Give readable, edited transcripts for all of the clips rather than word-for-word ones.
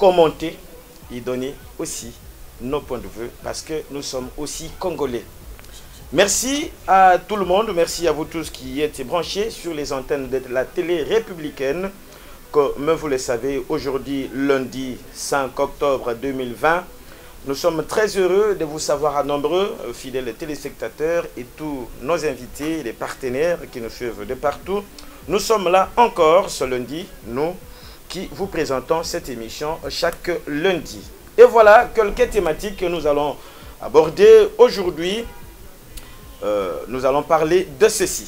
commenter et donner aussi nos points de vue parce que nous sommes aussi Congolais. Merci à tout le monde, merci à vous tous qui êtes branchés sur les antennes de la télé républicaine. Comme vous le savez, aujourd'hui, lundi 5 octobre 2020, nous sommes très heureux de vous savoir à nombreux, fidèles téléspectateurs et tous nos invités, les partenaires qui nous suivent de partout. Nous sommes là encore ce lundi, nous qui vous présentons cette émission chaque lundi. Et voilà quelques thématiques que nous allons aborder aujourd'hui. Nous allons parler de ceci.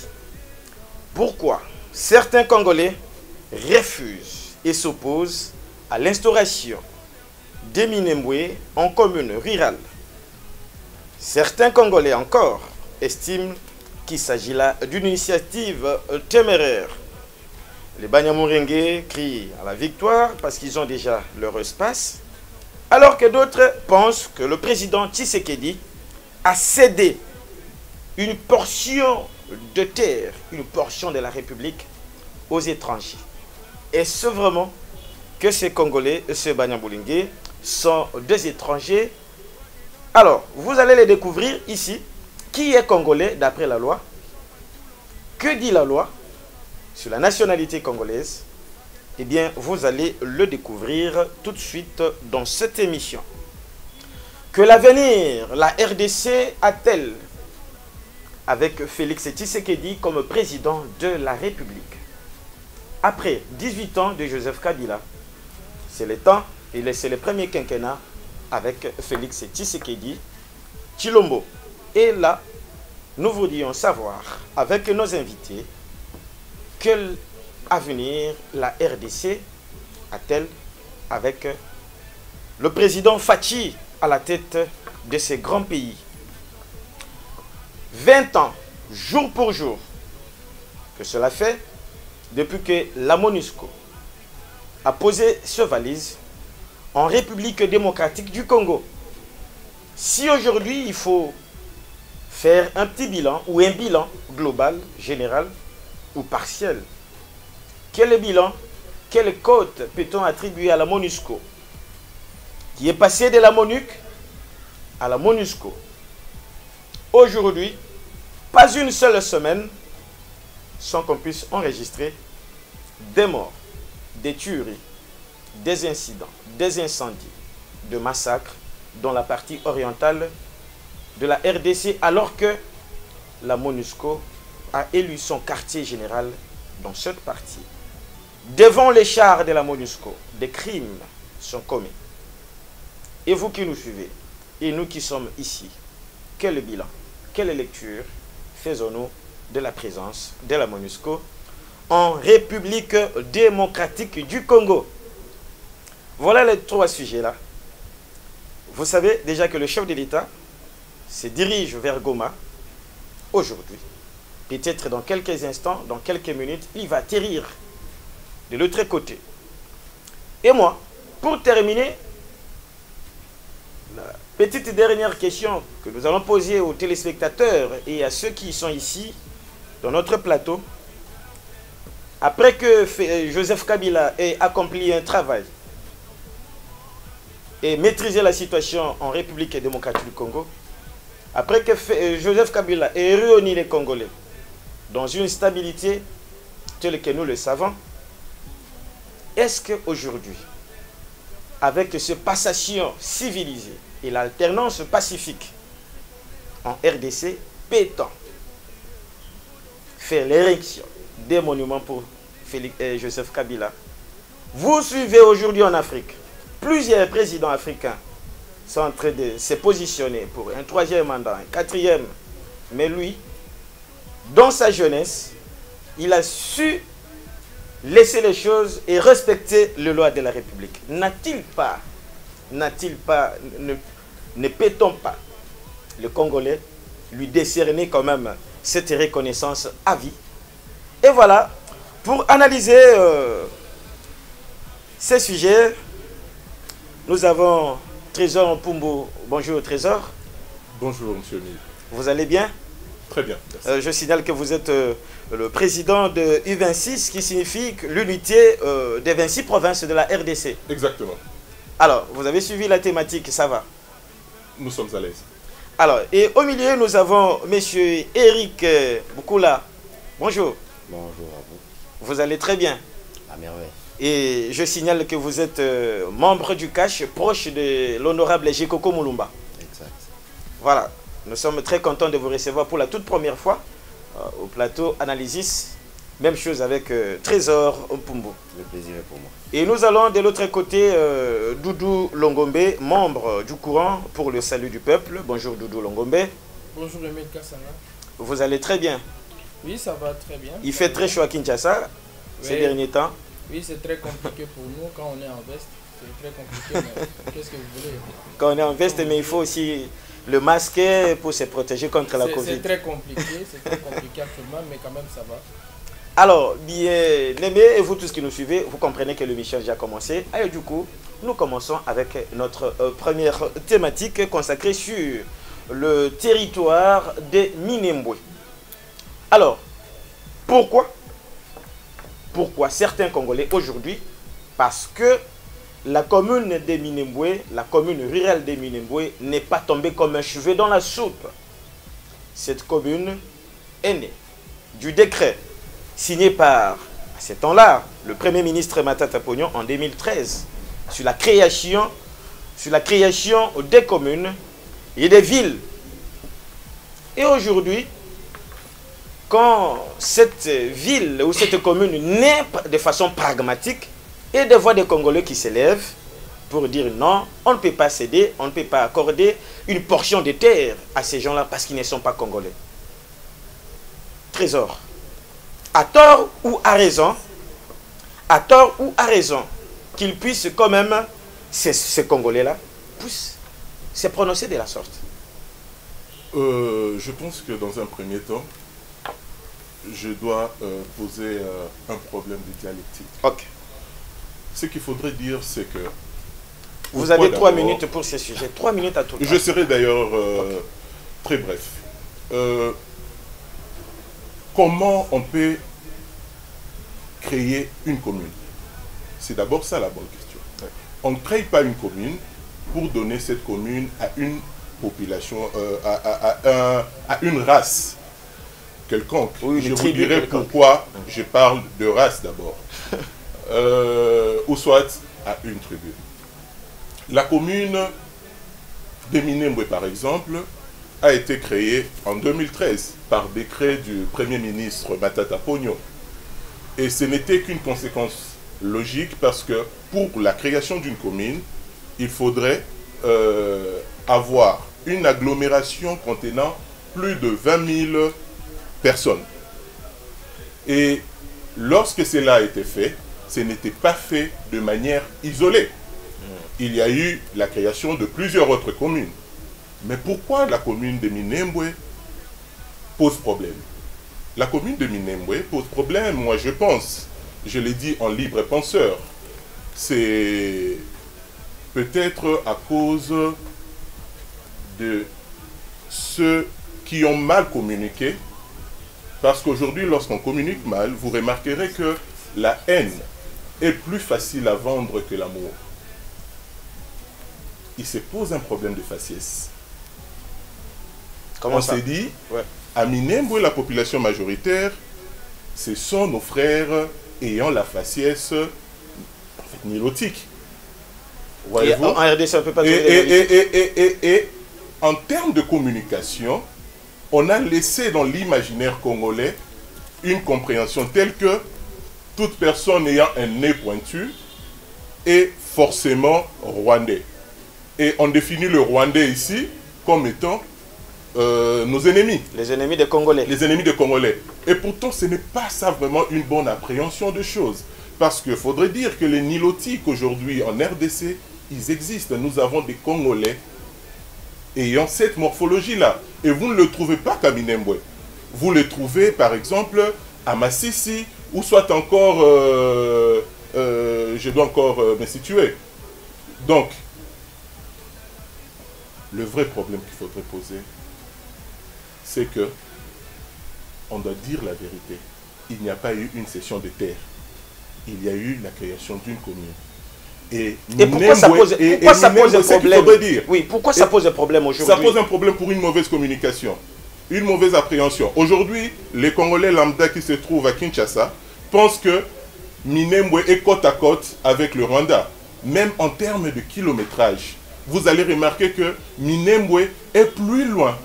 Pourquoi certains Congolais refusent et s'opposent à l'instauration des Minembwe en commune rurale. Certains Congolais encore estiment qu'il s'agit là d'une initiative téméraire. Les Banyamulenge crient à la victoire parce qu'ils ont déjà leur espace, alors que d'autres pensent que le président Tshisekedi a cédé une portion de terre, une portion de la République aux étrangers. Est-ce vraiment que ces Congolais, ces Banyamulenge, sont des étrangers? Alors, vous allez les découvrir ici. Qui est Congolais d'après la loi? Que dit la loi sur la nationalité congolaise? Eh bien, vous allez le découvrir tout de suite dans cette émission. Que l'avenir, la RDC a-t-elle avec Félix Tshisekedi comme président de la République? Après 18 ans de Joseph Kabila, c'est le temps, et c'est le premier quinquennat avec Félix Tshisekedi Tshilombo. Et là, nous voudrions savoir, avec nos invités, quel avenir la RDC a-t-elle avec le président Fachi à la tête de ces grands pays. 20 ans, jour pour jour, que cela fait depuis que la MONUSCO a posé ce valise en République démocratique du Congo. Si aujourd'hui il faut faire un petit bilan ou un bilan global, général ou partiel, quel bilan, quelle cote peut-on attribuer à la MONUSCO qui est passée de la MONUC à la MONUSCO? Aujourd'hui, pas une seule semaine sans qu'on puisse enregistrer des morts, des tueries, des incidents, des incendies, de massacres dans la partie orientale de la RDC, alors que la MONUSCO a élu son quartier général dans cette partie. Devant les chars de la MONUSCO, des crimes sont commis. Et vous qui nous suivez, et nous qui sommes ici, quel bilan, quelle lecture faisons-nous de la présence de la MONUSCO en République démocratique du Congo? Voilà les trois sujets-là. Vous savez déjà que le chef de l'État se dirige vers Goma aujourd'hui. Peut-être dans quelques instants, dans quelques minutes, il va atterrir de l'autre côté. Et moi, pour terminer, la petite dernière question que nous allons poser aux téléspectateurs et à ceux qui sont ici dans notre plateau, après que Joseph Kabila ait accompli un travail et maîtrisé la situation en République démocratique du Congo, après que Joseph Kabila ait réuni les Congolais dans une stabilité telle que nous le savons, est-ce qu'aujourd'hui, avec ce passation civilisé et l'alternance pacifique en RDC, peut-on faire l'érection des monuments pour Joseph Kabila? Vous suivez aujourd'hui en Afrique, plusieurs présidents africains sont en train de se positionner pour un troisième mandat, un quatrième. Mais lui, dans sa jeunesse, il a su laisser les choses et respecter les lois de la République. Ne peut-on pas, le Congolais, lui décerner quand même cette reconnaissance à vie? Et voilà, pour analyser ces sujets, nous avons Trésor Mpumbo. Bonjour Trésor. Bonjour Monsieur Mille. Vous allez bien? Très bien, merci. Je signale que vous êtes le président de U26, qui signifie l'unité des 26 provinces de la RDC. Exactement. Alors, vous avez suivi la thématique, ça va? Nous sommes à l'aise. Alors, et au milieu, nous avons monsieur Eric Boukoula. Bonjour. Bonjour à vous. Vous allez très bien? À merveille. Et je signale que vous êtes membre du CACH, proche de l'honorable Jekoko Moulumba. Exact. Voilà, nous sommes très contents de vous recevoir pour la toute première fois au plateau Analysis. Même chose avec Trésor Mpumbu. Le plaisir est pour moi. Et nous allons de l'autre côté, Doudou Longombe, membre du courant pour le salut du peuple. Bonjour Doudou Longombe. Bonjour Emile Kassanga. Vous allez très bien? Oui, ça va très bien. Il fait très chaud à Kinshasa ces derniers temps. Oui, c'est très compliqué pour nous quand on est en veste. C'est très compliqué, mais qu'est-ce que vous voulez? Quand on est en veste, mais il faut aussi le masquer pour se protéger contre la Covid. C'est très compliqué actuellement, mais quand même ça va. Alors, bien aimés, et vous tous qui nous suivez, vous comprenez que l'émission a déjà commencé. Et du coup, nous commençons avec notre première thématique consacrée sur le territoire des Minembwe. Alors, pourquoi certains Congolais aujourd'hui? Parce que la commune des Minembwe, la commune rurale des Minembwe n'est pas tombée comme un cheveu dans la soupe. Cette commune est née du décret signé par, à ce temps-là, le Premier ministre Matata Ponyo en 2013 sur la création des communes et des villes. Et aujourd'hui, quand cette ville ou cette commune naît de façon pragmatique et des voix des Congolais qui s'élèvent pour dire non, on ne peut pas céder, on ne peut pas accorder une portion de terre à ces gens-là parce qu'ils ne sont pas Congolais. Trésor. À tort ou à raison, qu'ils puissent quand même, ces Congolais-là, puissent se prononcer de la sorte. Je pense que dans un premier temps, je dois poser un problème de dialectique. Ok. Ce qu'il faudrait dire, c'est que... Vous avez 3 minutes pour ce sujet. 3 minutes à tout. Je serai d'ailleurs très bref. Comment on peut créer une commune? C'est d'abord ça la bonne question. On ne crée pas une commune pour donner cette commune à une population, à une race quelconque. Oui, je vous dirai pourquoi je parle de race d'abord. Ou soit à une tribu. La commune de Minembwe, par exemple, a été créée en 2013 par décret du Premier ministre Matata Ponyo. Et ce n'était qu'une conséquence logique parce que pour la création d'une commune, il faudrait avoir une agglomération contenant plus de 20 000 personnes. Et lorsque cela a été fait, ce n'était pas fait de manière isolée. Il y a eu la création de plusieurs autres communes. Mais pourquoi la commune de Minembwe pose problème? La commune de Minembwe pose problème, moi je pense, je l'ai dit en libre penseur, c'est peut-être à cause de ceux qui ont mal communiqué, parce qu'aujourd'hui lorsqu'on communique mal, vous remarquerez que la haine est plus facile à vendre que l'amour. Il se pose un problème de faciès. Comment on s'est dit, à Minembwe, la population majoritaire, ce sont nos frères ayant la faciès nilotique. Voyez-vous? En RDC, on peut pas et en termes de communication, on a laissé dans l'imaginaire congolais une compréhension telle que toute personne ayant un nez pointu est forcément rwandais. Et on définit le Rwandais ici comme étant nos ennemis. Les ennemis des Congolais. Les ennemis des Congolais. Et pourtant, ce n'est pas ça vraiment une bonne appréhension de choses. Parce qu'il faudrait dire que les nilotiques aujourd'hui en RDC, ils existent. Nous avons des Congolais ayant cette morphologie-là. Et vous ne le trouvez pas qu'à Minembwe. Vous le trouvez par exemple à Massissi, ou soit encore, je dois encore me situer. Donc, le vrai problème qu'il faudrait poser, c'est que on doit dire la vérité. Il n'y a pas eu une cession de terre. Il y a eu la création d'une commune. Et pourquoi ça pose, un problème? Dire. Oui, pourquoi ça pose un problème aujourd'hui? Ça pose un problème pour une mauvaise communication, une mauvaise appréhension. Aujourd'hui, les Congolais lambda qui se trouvent à Kinshasa pensent que Minembwe est côte à côte avec le Rwanda. Même en termes de kilométrage, vous allez remarquer que Minembwe est plus loin,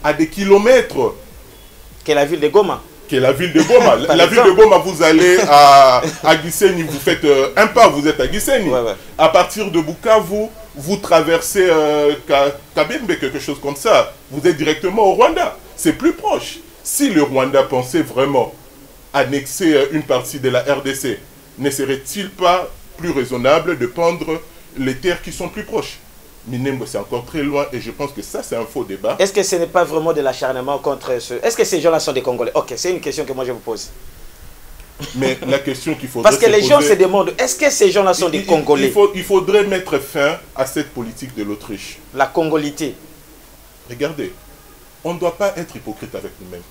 à des kilomètres, que la ville de Goma. La ville de Goma. La ville de Goma, vous allez à Gisenyi, vous faites un pas, vous êtes à Gisenyi. Ouais. À partir de Bukavu, vous traversez Kabembe, quelque chose comme ça. Vous êtes directement au Rwanda. C'est plus proche. Si le Rwanda pensait vraiment annexer une partie de la RDC, ne serait-il pas plus raisonnable de prendre les terres qui sont plus proches? Minembwe, c'est encore très loin et je pense que ça, c'est un faux débat. Est-ce que ce n'est pas vraiment de l'acharnement contre ce... Est-ce que ces gens-là sont des Congolais? Ok, c'est une question que moi je vous pose. Mais la question qu'il faudrait Parce que les gens se demandent, est-ce que ces gens-là sont des Congolais? Il faudrait mettre fin à cette politique de l'Autriche. La congolité. Regardez, on ne doit pas être hypocrite avec nous-mêmes.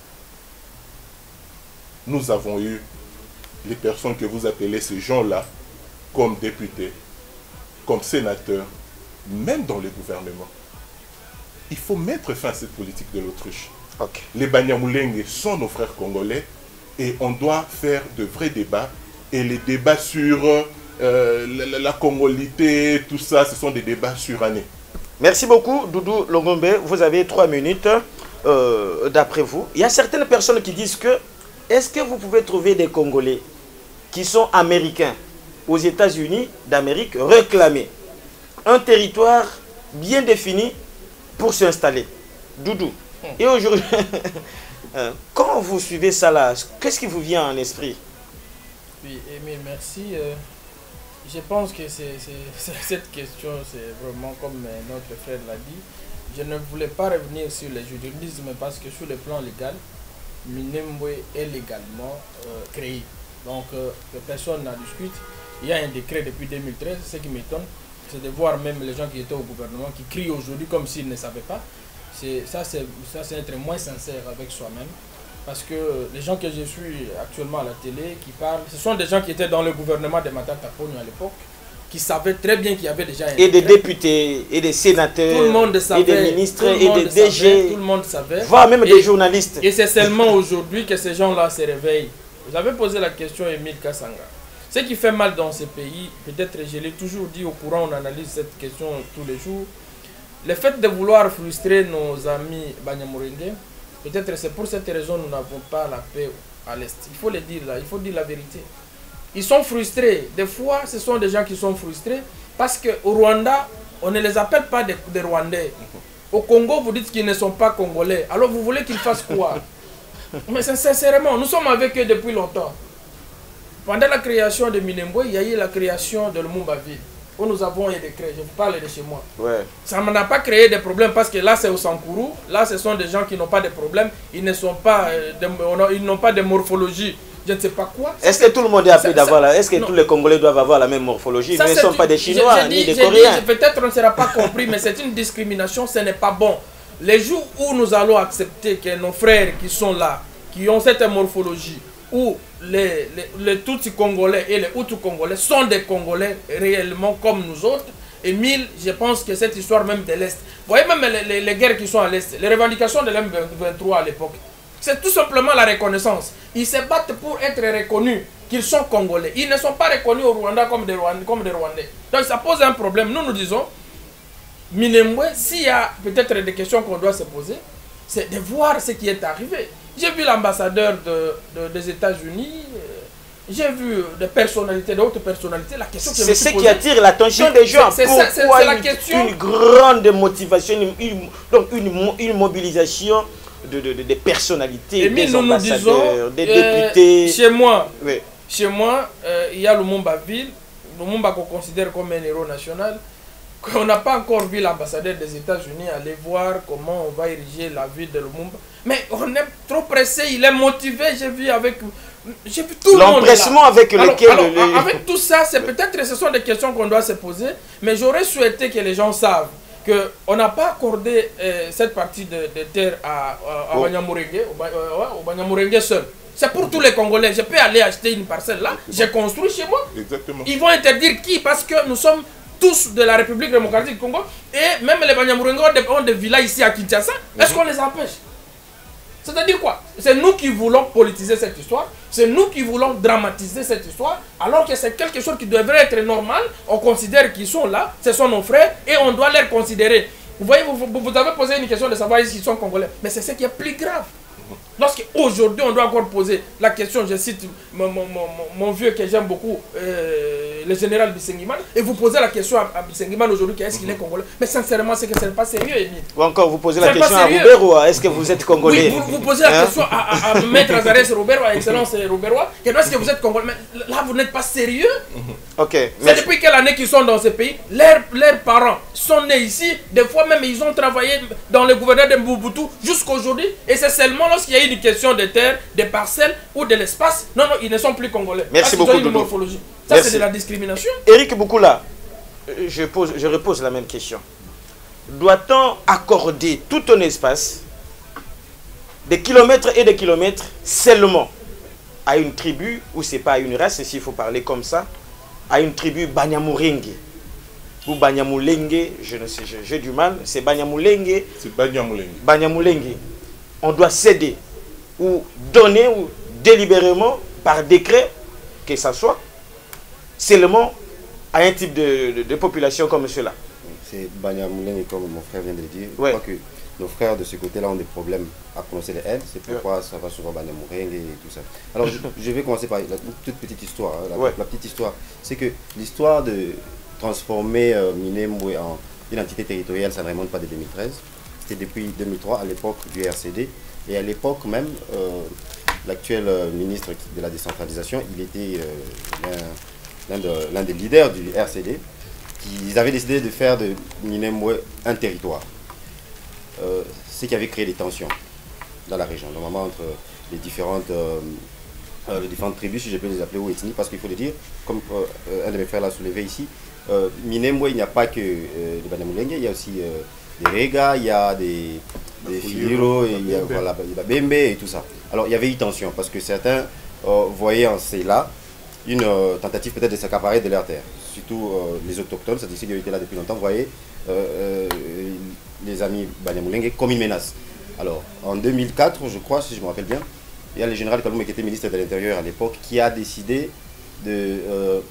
Nous avons eu les personnes que vous appelez ces gens-là comme députés, comme sénateurs, même dans le gouvernement. Il faut mettre fin à cette politique de l'Autriche. Okay. Les Banyamulenge sont nos frères congolais et on doit faire de vrais débats. Et les débats sur la congolité, tout ça, ce sont des débats surannés. Merci beaucoup, Doudou Longombe. Vous avez 3 minutes d'après vous. Il y a certaines personnes qui disent que est-ce que vous pouvez trouver des Congolais qui sont américains aux États-Unis d'Amérique réclamer un territoire bien défini pour s'installer? Doudou. Et aujourd'hui, quand vous suivez ça là, qu'est-ce qui vous vient en esprit? Oui, Émile, merci. Je pense que cette question, c'est vraiment comme notre frère l'a dit. Je ne voulais pas revenir sur le juridisme parce que sur le plan légal, Minembwe est légalement créé. Donc, personne n'en discute. Il y a un décret depuis 2013, ce qui m'étonne, c'est de voir même les gens qui étaient au gouvernement qui crient aujourd'hui comme s'ils ne savaient pas. Ça, c'est être moins sincère avec soi-même. Parce que les gens que je suis actuellement à la télé, qui parlent, ce sont des gens qui étaient dans le gouvernement de Matata Ponyo à l'époque, qui savaient très bien qu'il y avait déjà un et des députés, et des sénateurs, tout le monde savait, et des ministres, et des DG, tout le monde savait, voire même des journalistes. Et c'est seulement aujourd'hui que ces gens-là se réveillent. Vous avez posé la question à Émile Kassanga. Ce qui fait mal dans ces pays, peut-être je l'ai toujours dit au courant, on analyse cette question tous les jours, le fait de vouloir frustrer nos amis Banyamulenge, peut-être c'est pour cette raison que nous n'avons pas la paix à l'Est. Il faut le dire là, il faut dire la vérité. Ils sont frustrés. Des fois, ce sont des gens qui sont frustrés parce qu'au Rwanda, on ne les appelle pas des Rwandais. Au Congo, vous dites qu'ils ne sont pas Congolais. Alors vous voulez qu'ils fassent quoi? Mais sincèrement, nous sommes avec eux depuis longtemps. Pendant la création de Minembwe, il y a eu la création de Lumumba-Ville, où nous avons un décret. Je vous parle de chez moi. Ouais. Ça n'a pas créé des problèmes parce que là, c'est au Sankourou. Là, ce sont des gens qui n'ont pas de problèmes. Ils ne sont pas, ils n'ont pas de morphologie. Je ne sais pas quoi. Est-ce que tout le monde est appelé d'avoir la... Est-ce que tous les Congolais doivent avoir la même morphologie? Ça, mais ils ne sont pas des Chinois ni des Coréens. Peut-être on ne sera pas compris, mais c'est une discrimination, ce n'est pas bon. Les jours où nous allons accepter que nos frères qui sont là, qui ont cette morphologie, où les Tutsis congolais et les Hutus congolais sont des Congolais réellement comme nous autres, Émile, je pense que cette histoire même de l'Est, vous voyez même les guerres qui sont à l'Est, les revendications de l'M23 à l'époque, c'est tout simplement la reconnaissance. Ils se battent pour être reconnus qu'ils sont Congolais. Ils ne sont pas reconnus au Rwanda comme des Rwandais. Donc ça pose un problème. Nous disons, Minembwe, s'il y a peut-être des questions qu'on doit se poser, c'est de voir ce qui est arrivé. J'ai vu l'ambassadeur des États-Unis, j'ai vu des personnalités, d'autres personnalités. La question c'est ce qui attire l'attention des gens. Pourquoi la question. Une grande motivation, une mobilisation des personnalités, des ambassadeurs, des députés. Chez moi, oui. Il y a Lumumba-Ville, Lumumba qu'on considère comme un héros national. On n'a pas encore vu l'ambassadeur des États-Unis aller voir comment on va ériger la ville de Lumumba. Mais on est trop pressé, il est motivé, j'ai vu tout le monde. L'empressement avec lequel... Avec tout ça, c'est peut-être ce sont des questions qu'on doit se poser, mais j'aurais souhaité que les gens savent qu'on n'a pas accordé cette partie de terre à Banyamulenge, au Banyamulenge seul. C'est pour tous les Congolais. Je peux aller acheter une parcelle là, j'ai construit chez moi. Exactement. Ils vont interdire qui? Parce que nous sommes tous de la République démocratique du Congo et même les Banyamulenge ont des villas ici à Kinshasa. Est-ce qu'on les empêche? C'est-à-dire quoi? C'est nous qui voulons politiser cette histoire, c'est nous qui voulons dramatiser cette histoire, alors que c'est quelque chose qui devrait être normal. On considère qu'ils sont là, ce sont nos frères et on doit les considérer. Vous voyez, vous avez posé une question de savoir s'ils sont congolais, mais c'est ce qui est plus grave. Lorsque aujourd'hui on doit encore poser la question, je cite mon vieux que j'aime beaucoup, le général Bisengiman, et vous posez la question à Bisengiman aujourd'hui, est-ce qu'il est congolais? Mais sincèrement, c'est que ce n'est pas sérieux, Émile. Ou encore, vous posez la question à Rouberois, est-ce que vous êtes congolais? Oui, vous posez la question à Maître Azarès Rouberois, Excellence Rouberois, est-ce que vous êtes congolais? Mais là, vous n'êtes pas sérieux. Ok. C'est depuis quelle année qu'ils sont dans ce pays? Leurs parents sont nés ici, des fois même ils ont travaillé dans le gouvernement de Mobutu jusqu'à aujourd'hui, et c'est seulement lorsqu'il y a une question de terre, des parcelles ou de l'espace, non, ils ne sont plus congolais. Merci beaucoup, Doudou. Ça, c'est de la discrimination. Éric Boukoula, je repose la même question. Doit-on accorder tout un espace, des kilomètres et des kilomètres, seulement à une tribu, ou c'est pas à une race, s'il faut parler comme ça, à une tribu Banyamulenge ou Banyamulenge, je ne sais, j'ai du mal, c'est Banyamulenge. C'est Banyamulenge. Banyamulenge. On doit céder ou donner ou délibérément par décret, que ça soit, seulement à un type de population comme cela. C'est Banyamulenge, comme mon frère vient de le dire. Ouais. Je crois que nos frères de ce côté-là ont des problèmes à prononcer les L. C'est pourquoi ça va souvent Banyamulenge et tout ça. Alors, je vais commencer par une toute petite histoire. Hein. La petite histoire, c'est que l'histoire de transformer Minembwe en une entité territoriale, ça ne remonte pas de 2013. C'était depuis 2003, à l'époque du RCD. Et à l'époque même, l'actuel ministre de la décentralisation, il était l'un des leaders du RCD. Ils avaient décidé de faire de Minembwe un territoire. Ce qui avait créé des tensions dans la région, normalement entre les différentes tribus, si je peux les appeler, ou ethnies, parce qu'il faut le dire, comme un de mes frères l'a soulevé ici, Minembwe, il n'y a pas que les Banyamulenge, il y a aussi des Rega, il y a des Filiro, il y a la Bembe et tout ça. Alors il y avait eu tension, parce que certains voyaient en cela une tentative peut-être de s'accaparer de leur terre. Surtout les autochtones, c'est-à-dire ceux qui étaient là depuis longtemps, voyaient les amis Banyamulenge comme une menace. Alors, en 2004, je crois, si je me rappelle bien, il y a le général Kalume qui était ministre de l'Intérieur à l'époque, qui a décidé de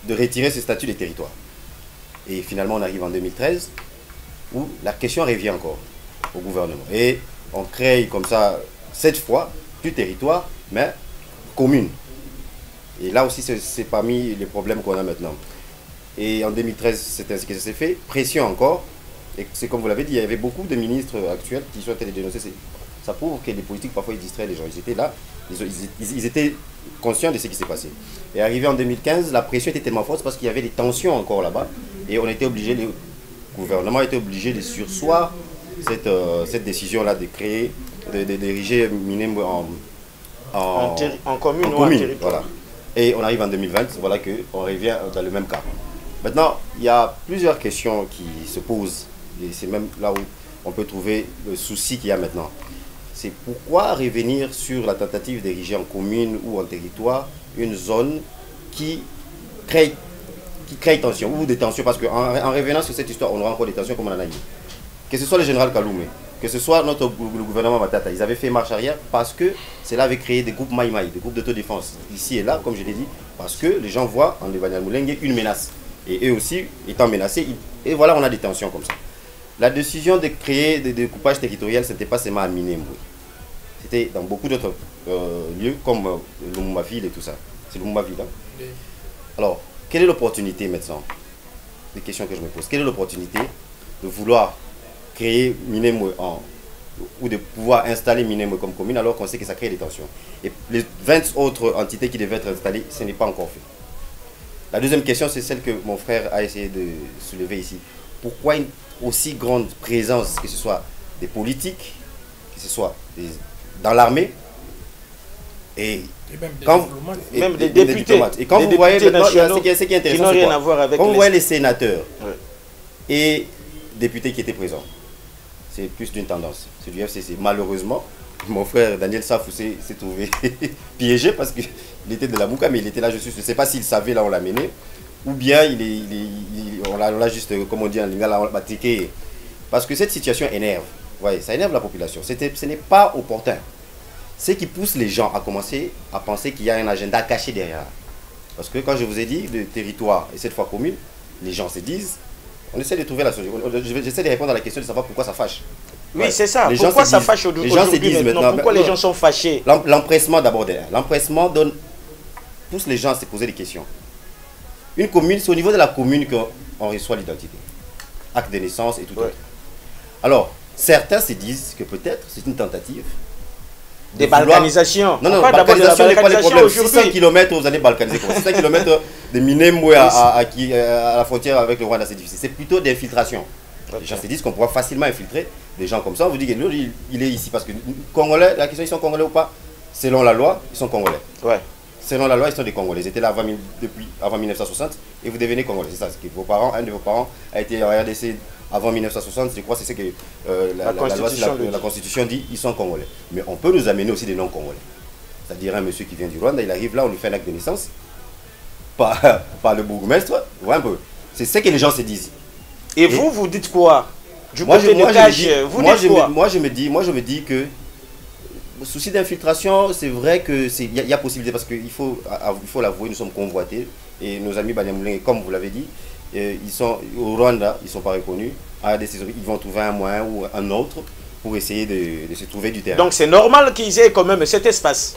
retirer ce statut des territoires. Et finalement, on arrive en 2013, où la question revient encore au gouvernement. Et on crée comme ça, cette fois, plus territoire, mais commune. Et là aussi, c'est parmi les problèmes qu'on a maintenant. Et en 2013, c'est ainsi que ça s'est fait. Pression encore. Et c'est comme vous l'avez dit, il y avait beaucoup de ministres actuels qui sont allés dénoncer. Ça prouve que les politiques, parfois, ils distraient les gens. Ils étaient là, ils étaient conscients de ce qui s'est passé. Et arrivé en 2015, la pression était tellement forte parce qu'il y avait des tensions encore là-bas. Et on était obligé, le gouvernement était obligé de surseoir cette décision-là de créer, d'ériger Minembwe en commune ou en territoire. Voilà. Et on arrive en 2020, voilà qu'on revient dans le même cas. Maintenant, il y a plusieurs questions qui se posent. Et c'est même là où on peut trouver le souci qu'il y a maintenant. C'est pourquoi revenir sur la tentative d'ériger en commune ou en territoire une zone qui crée tension ou des tensions. Parce qu'en revenant sur cette histoire, on aura encore des tensions comme on en a eu. Que ce soit le général Kalume, que ce soit le gouvernement Matata, ils avaient fait marche arrière parce que cela avait créé des groupes maïmaï, des groupes d'autodéfense, ici et là, comme je l'ai dit, parce que les gens voient en Banyamulenge une menace. Et eux aussi, étant menacés, et voilà, on a des tensions comme ça. La décision de créer des découpages territoriaux, ce n'était pas seulement à Minembwe. C'était dans beaucoup d'autres lieux, comme Lumumba-Ville et tout ça. C'est Lumumba-Ville, hein? Oui. Alors, quelle est l'opportunité maintenant? Des questions que je me pose. Quelle est l'opportunité de vouloir créer Minembwe ou de pouvoir installer Minembwe comme commune alors qu'on sait que ça crée des tensions? Et les 20 autres entités qui devaient être installées, ce n'est pas encore fait. La deuxième question, c'est celle que mon frère a essayé de soulever ici. Pourquoi une aussi grande présence, que ce soit des politiques, que ce soit dans l'armée, et même des députés. Et quand vous voyez maintenant, ce qui est intéressant, qui n'ont rien à voir avec quand vous voyez les sénateurs et députés qui étaient présents, c'est plus d'une tendance. C'est du FCC. Malheureusement, mon frère Daniel Safou s'est trouvé piégé parce qu'il était de la Mouka, mais il était là, je ne sais pas s'il savait là où on l'a mené, ou bien on l'a juste, comme on dit en lingala, on l'a batiqué. Parce que cette situation énerve, voyez, ça énerve la population. Ce n'est pas opportun. Ce qui pousse les gens à commencer à penser qu'il y a un agenda caché derrière. Parce que quand je vous ai dit, le territoire et cette fois commune, les gens se disent, on essaie de trouver la solution. J'essaie de répondre à la question de savoir pourquoi ça fâche. Oui, ouais. C'est ça. Pourquoi ça fâche aujourd'hui maintenant? Pourquoi les gens sont fâchés? L'empressement d'abord derrière. L'empressement pousse les gens à se poser des questions. Une commune, c'est au niveau de la commune qu'on reçoit l'identité. Acte de naissance et tout. Ouais. Alors, certains se disent que peut-être c'est une tentative. Des balkanisations. Non, balkanisation n'est pas le problème. 600 km, vous allez balkaniser. 600 km de Minembwe à la frontière avec le Rwanda, c'est difficile. C'est plutôt d'infiltration. Okay. Les gens se disent qu'on pourra facilement infiltrer des gens comme ça. On vous dit qu'il est ici parce que Congolais, la question ils sont Congolais ou pas, selon la loi, ils sont Congolais. Ouais. Selon la loi, ils sont des Congolais. Ils étaient là depuis avant 1960 et vous devenez Congolais. C'est ça. Que vos parents, un de vos parents a été en RDC avant 1960. Je crois que c'est ce que la Constitution dit. Ils sont Congolais. Mais on peut nous amener aussi des non-Congolais. C'est-à-dire un monsieur qui vient du Rwanda, il arrive là, on lui fait un acte de naissance par le bourgmestre. Ouais, un peu. C'est ce que les gens se disent. Et vous dites quoi? Moi, je me dis que souci d'infiltration, c'est vrai qu'il y a possibilité parce qu'il faut l'avouer, nous sommes convoités et nos amis Banyamulenge, comme vous l'avez dit, ils sont au Rwanda, ils ne sont pas reconnus. Ils vont trouver un moyen ou un autre pour essayer de se trouver du terrain. Donc c'est normal qu'ils aient quand même cet espace.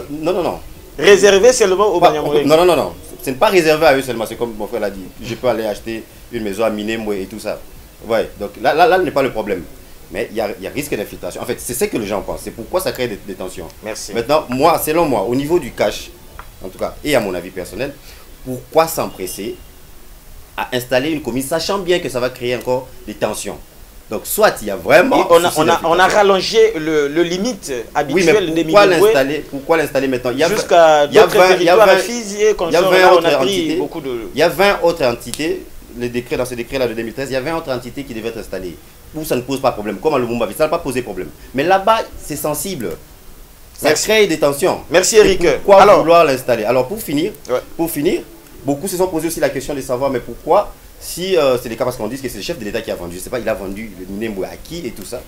Non. Réservé seulement aux Banyamulenge. Non. Ce n'est pas réservé à eux seulement, c'est comme mon frère l'a dit. Je peux aller acheter une maison à Minembwe et tout ça. Ouais, donc là n'est pas le problème. Mais il y a risque d'infiltration. En fait, c'est ce que les gens pensent. C'est pourquoi ça crée des tensions. Merci. Maintenant, selon moi, au niveau du cash, en tout cas, et à mon avis personnel, pourquoi s'empresser à installer une commune, sachant bien que ça va créer encore des tensions? Donc, soit il y a vraiment... On a rallongé le limite habituel des Minembwe. Pourquoi l'installer maintenant? Jusqu'à d'autres territoires à Fizi, comme ça, on a pris beaucoup de... Il y a 20 autres entités, dans ce décret-là de 2013, il y a 20 autres entités qui devaient être installées. Où ça ne pose pas de problème, comme à Lumumba, ça n'a pas posé problème. Mais là-bas, c'est sensible. Ça crée des tensions. Merci Eric. Pourquoi vouloir l'installer? Alors pour finir, beaucoup se sont posé aussi la question de savoir, mais pourquoi, si c'est le cas, parce qu'on dit que c'est le chef de l'État qui a vendu, je ne sais pas, il a vendu le Minembwe à qui et tout ça.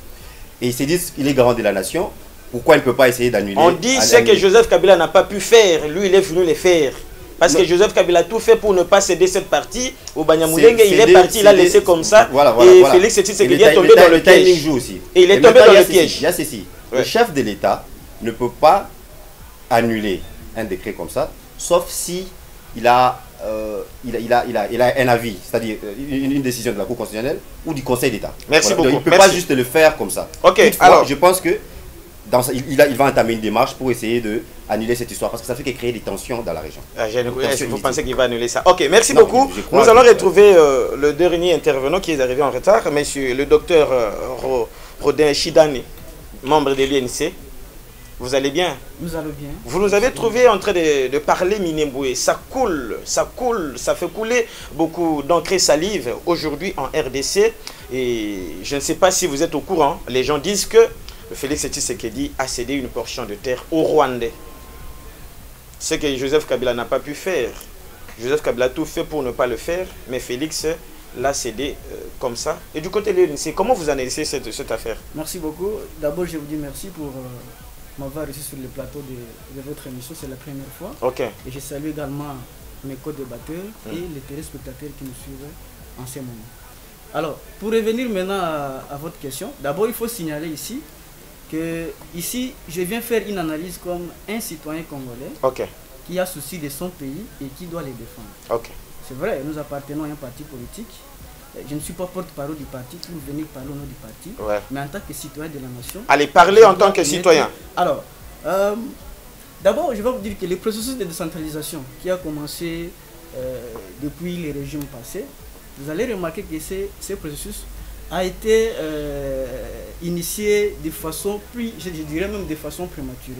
Et ils se disent qu'il est garant de la nation, pourquoi il ne peut pas essayer d'annuler? On dit ce que Joseph Kabila n'a pas pu faire, lui il est venu le faire. Parce que Joseph Kabila a tout fait pour ne pas céder cette partie. Au Banyamulenge, il est parti, il a laissé comme ça. Et Félix Tshisekedi est tombé dans le piège. Et il est tombé dans le piège. Il y a ceci. Le chef de l'État ne peut pas annuler un décret comme ça, sauf si il a un avis, c'est-à-dire une décision de la Cour constitutionnelle ou du Conseil d'État. Merci beaucoup. Donc, il ne peut pas juste le faire comme ça. Alors, je pense que il va entamer une démarche pour essayer d'annuler cette histoire parce que ça fait créer des tensions dans la région. Vous pensez qu'il va annuler ça? Ok, merci beaucoup. Nous allons retrouver le dernier intervenant qui est arrivé en retard, monsieur le docteur Rodin Chidani, membre de l'UNC. Vous allez bien? Nous allons bien. Vous nous avez trouvé en train de parler Minembwe. Ça coule, ça fait couler beaucoup d'encre et salive aujourd'hui en RDC. Et je ne sais pas si vous êtes au courant, les gens disent que Félix Tshisekedi a cédé une portion de terre au Rwandais. Ce que Joseph Kabila n'a pas pu faire. Joseph Kabila a tout fait pour ne pas le faire, mais Félix l'a cédé comme ça. Et du côté de l'UNC, comment vous analysez cette affaire? Merci beaucoup. D'abord, je vous dis merci pour m'avoir reçu sur le plateau de votre émission. C'est la première fois. Ok. Et je salue également mes co-débatteurs et les téléspectateurs qui nous suivent en ce moment. Alors, pour revenir maintenant à votre question, d'abord, il faut signaler ici que ici, je viens faire une analyse comme un citoyen congolais qui a souci de son pays et qui doit les défendre. C'est vrai, nous appartenons à un parti politique. Je ne suis pas porte-parole du parti pour venir parler au nom du parti, mais en tant que citoyen de la nation... Allez, parler en tant que citoyen. Alors, d'abord, je vais vous dire que le processus de décentralisation qui a commencé depuis les régimes passés, vous allez remarquer que ce processus a été initié de façon je dirais même de façon prématurée.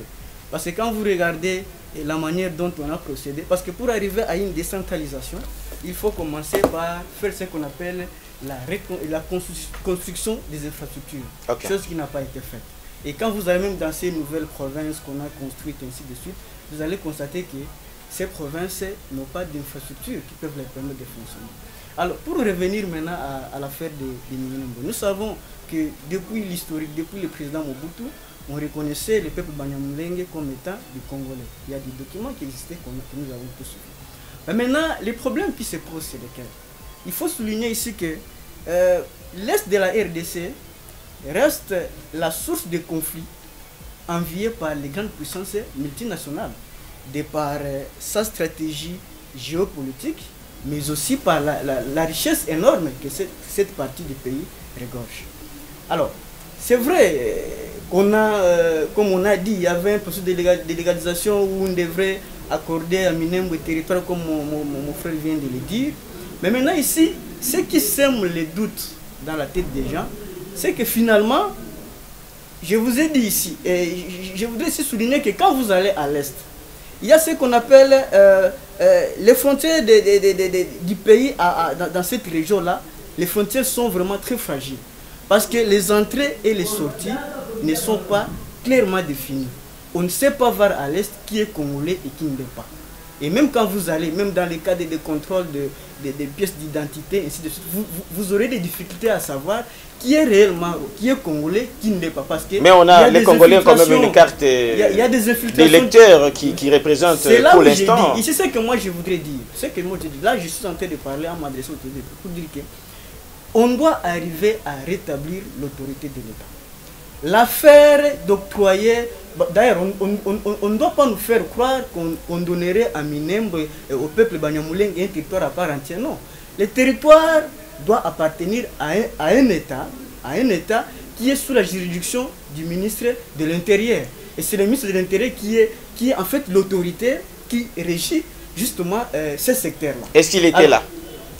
Parce que quand vous regardez la manière dont on a procédé, parce que pour arriver à une décentralisation, il faut commencer par faire ce qu'on appelle la construction des infrastructures, chose qui n'a pas été faite. Et quand vous allez même dans ces nouvelles provinces qu'on a construites, ainsi de suite, vous allez constater que ces provinces n'ont pas d'infrastructures qui peuvent leur permettre de fonctionner. Alors, pour revenir maintenant à l'affaire des Minembwe, nous savons que depuis l'historique, depuis le président Mobutu, on reconnaissait le peuple Banyamulenge comme étant du Congolais. Il y a des documents qui existaient que nous avons tous suivis. Mais maintenant, les problèmes qui se posent, c'est lesquels? Il faut souligner ici que l'Est de la RDC reste la source de conflits enviée par les grandes puissances multinationales, de par sa stratégie géopolitique, mais aussi par la richesse énorme que cette partie du pays regorge. Alors, c'est vrai qu'on a, comme on a dit, il y avait un processus de légalisation où on devrait accorder à Minembwe territoire, comme mon frère vient de le dire. Mais maintenant ici, ce qui sème les doutes dans la tête des gens, c'est que finalement, je vous ai dit ici, et je voudrais aussi souligner que quand vous allez à l'Est, il y a ce qu'on appelle les frontières du pays dans cette région-là. Les frontières sont vraiment très fragiles. Parce que les entrées et les sorties ne sont pas clairement définies. On ne sait pas voir à l'Est qui est congolais et qui ne l'est pas. Et même quand vous allez, même dans les cas de contrôle des pièces d'identité, ainsi de suite, vous aurez des difficultés à savoir qui est réellement, qui est congolais, qui ne l'est pas. Parce que mais on a les Congolais quand même une carte des lecteurs qui représentent pour l'instant. Et c'est ce que moi je voudrais dire. Ce que moi je dis. Là, je suis en train de parler en m'adressant au TV pour dire que on doit arriver à rétablir l'autorité de l'État. L'affaire d'octroyer, d'ailleurs, on ne doit pas nous faire croire qu'on donnerait à Minembwe et au peuple Banyamulenge un territoire à part entière. Non. Le territoire doit appartenir à un État qui est sous la juridiction du ministre de l'Intérieur. Et c'est le ministre de l'Intérieur qui est en fait l'autorité qui régit justement ce secteur-là. Est-ce qu'il était là?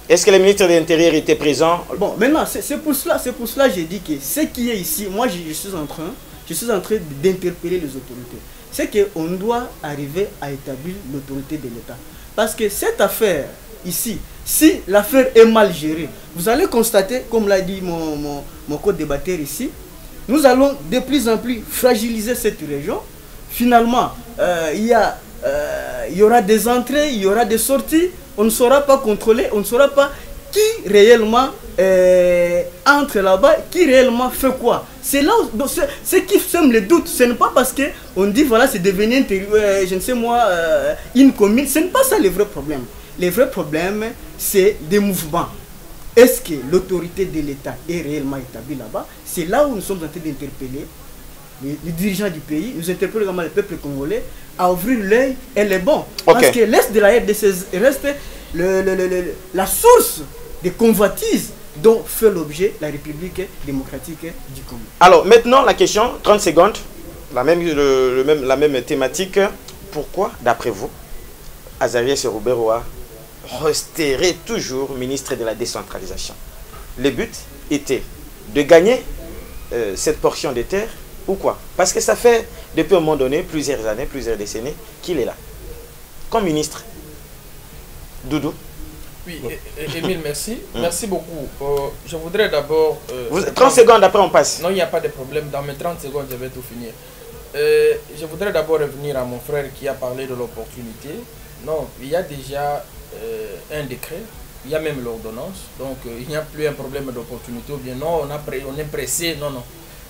Est-ce que le ministre de l'Intérieur était présent? Bon, maintenant, c'est pour cela que j'ai dit que ce qui est ici, moi je suis en train d'interpeller les autorités. C'est qu'on doit arriver à établir l'autorité de l'État. Parce que cette affaire ici, si l'affaire est mal gérée, vous allez constater, comme l'a dit mon co-débatteur ici, nous allons de plus en plus fragiliser cette région. Finalement, il y aura des entrées, il y aura des sorties. On ne saura pas contrôler, on ne saura pas qui réellement entre là-bas, qui réellement fait quoi. C'est là où, ce qui sème les doutes. Ce n'est pas parce qu'on dit voilà c'est devenu je ne sais moi une commune. Ce n'est pas ça le vrai problème. Le vrai problème c'est des mouvements. Est-ce que l'autorité de l'État est réellement établie là-bas? C'est là où nous sommes en train d'interpeller les dirigeants du pays, nous interpellons également le peuple congolais à ouvrir l'œil et les bons. Okay. Parce que l'Est de la RDC reste la source des convoitises dont fait l'objet la République démocratique du Congo. Alors maintenant la question, 30 secondes, la même thématique. Pourquoi, d'après vous, Azarias Rouberoa resterait toujours ministre de la décentralisation? Le but était de gagner cette portion des terres ou quoi? Parce que ça fait depuis un moment donné, plusieurs années, plusieurs décennies, qu'il est là. Comme ministre. Doudou. Oui, Émile, merci. Merci beaucoup. Je voudrais d'abord... 30 secondes après on passe. Non, il n'y a pas de problème. Dans mes 30 secondes, je vais tout finir. Je voudrais d'abord revenir à mon frère qui a parlé de l'opportunité. Non, il y a déjà un décret. Il y a même l'ordonnance. Donc, il n'y a plus un problème d'opportunité. Ou bien non, on est pressé. Non, non.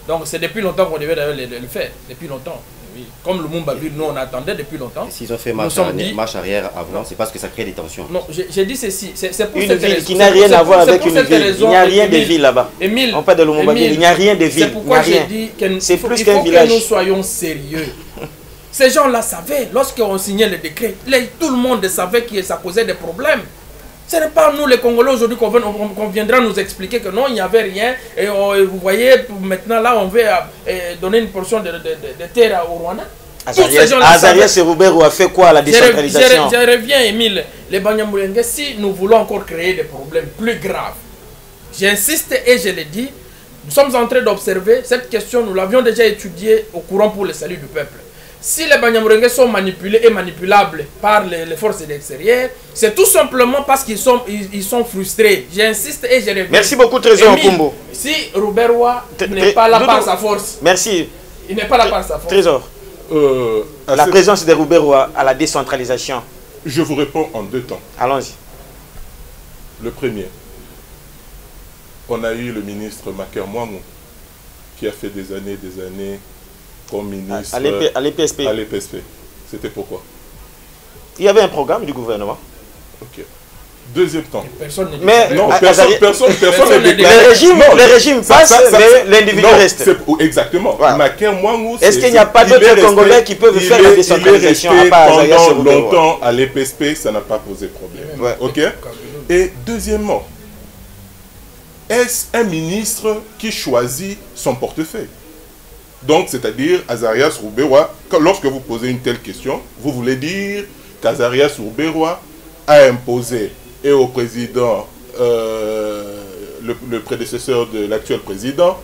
Donc c'est depuis longtemps qu'on devait le faire, depuis longtemps. Oui. Comme le Mumba Ville, nous on attendait depuis longtemps. S'ils ont fait marche arrière avant, c'est parce que ça crée des tensions. Non, j'ai dit ceci, c'est pour une cette ville raison. Qui n'a rien à voir avec une ville. Il n'y a rien de ville là-bas. On parle de Lumumba Ville, il n'y a rien de ville. C'est pourquoi j'ai dit qu'il faut que nous soyons sérieux. Ces gens-là savaient, lorsqu'on signait le décret, tout le monde savait que ça causait des problèmes. Ce n'est pas nous les Congolais aujourd'hui qu'on viendra nous expliquer que non, il n'y avait rien. Et vous voyez, maintenant là, on veut donner une portion de terre au Rwanda. Azarias Rouberoa a fait quoi à la décentralisation? Je reviens, Émile. Les Banyamulenge, si nous voulons encore créer des problèmes plus graves, j'insiste et je le dis, nous sommes en train d'observer cette question, nous l'avions déjà étudiée au courant pour le salut du peuple. Si les Banyamulenge sont manipulés et manipulables par les forces extérieures, c'est tout simplement parce qu'ils sont frustrés. J'insiste et je reviens. Merci beaucoup, Trésor Okumbo. Si Rouberoa n'est pas là par sa force. Merci. Il n'est pas là par sa force. Trésor. La présence de Rouberoa à la décentralisation. Je vous réponds en 2 temps. Allons-y. Le premier, on a eu le ministre Maker Mouamou, qui a fait des années comme ministre à l'EPSP. À l'EPSP. C'était pourquoi? Il y avait un programme du gouvernement. Ok. Deuxième temps. Personne ne dit Mais non, à- personne n'est déclaré. le régime passe, mais l'individu reste. Exactement. Voilà. Maker Mouamou, Est-ce qu'il n'y a pas d'autres Congolais qui peuvent faire la décentralisation à part Azaria pendant Rouberoa? longtemps à l'EPSP, ça n'a pas posé problème. Ouais. Ok. Et deuxièmement, est-ce un ministre qui choisit son portefeuille? Donc, c'est-à-dire Azarias Rouberoa, lorsque vous posez une telle question, vous voulez dire qu'Azarias Rouberoa a imposé et au président, le prédécesseur de l'actuel président,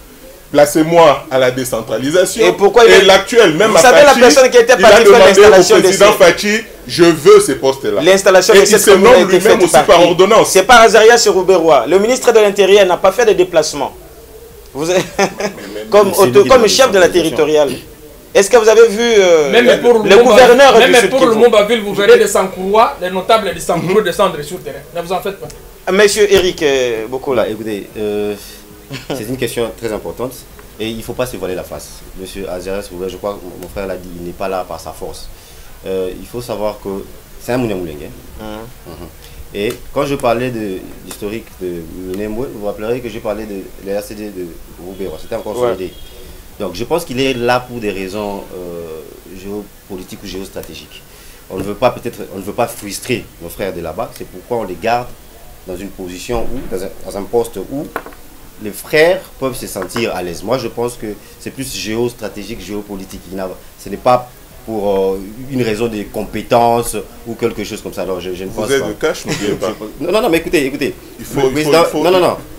placez-moi à la décentralisation. Et pourquoi l'actuel, même vous savez la personne qui était partie faire l'installation au président Fachi, je veux ces postes-là. L'installation de cette commune a été faite aussi par ordonnance. C'est pas Azaria Rouberoa. Le ministre de l'Intérieur n'a pas fait de déplacement. Vous avez... comme chef de la territoriale. Est-ce que vous avez vu même pour le gouverneur même du Sud pour Kivu? le Mombaville, vous verrez des Sankourois, les notables de Sankouroua descendre sur le terrain. Ne vous en faites pas. Monsieur Eric Bokola. Écoutez, c'est une question très importante et il ne faut pas se voiler la face. Monsieur Azaras, je crois que mon frère l'a dit, il n'est pas là par sa force. Il faut savoir que c'est un Mouniamouleng. Et quand je parlais de l'historique de Minembwe, vous vous rappellerez que j'ai parlé de l'RCD de Rouberoa. C'était encore solide. Donc je pense qu'il est là pour des raisons géopolitiques ou géostratégiques. On ne veut pas frustrer nos frères de là-bas. C'est pourquoi on les garde dans une position où, dans un poste où les frères peuvent se sentir à l'aise. Moi je pense que c'est plus géostratégique, géopolitique. Ce n'est pas pour une raison de compétences ou quelque chose comme ça. Alors je ne pense pas. Vous êtes de cash, n'oubliez pas. Non, mais écoutez.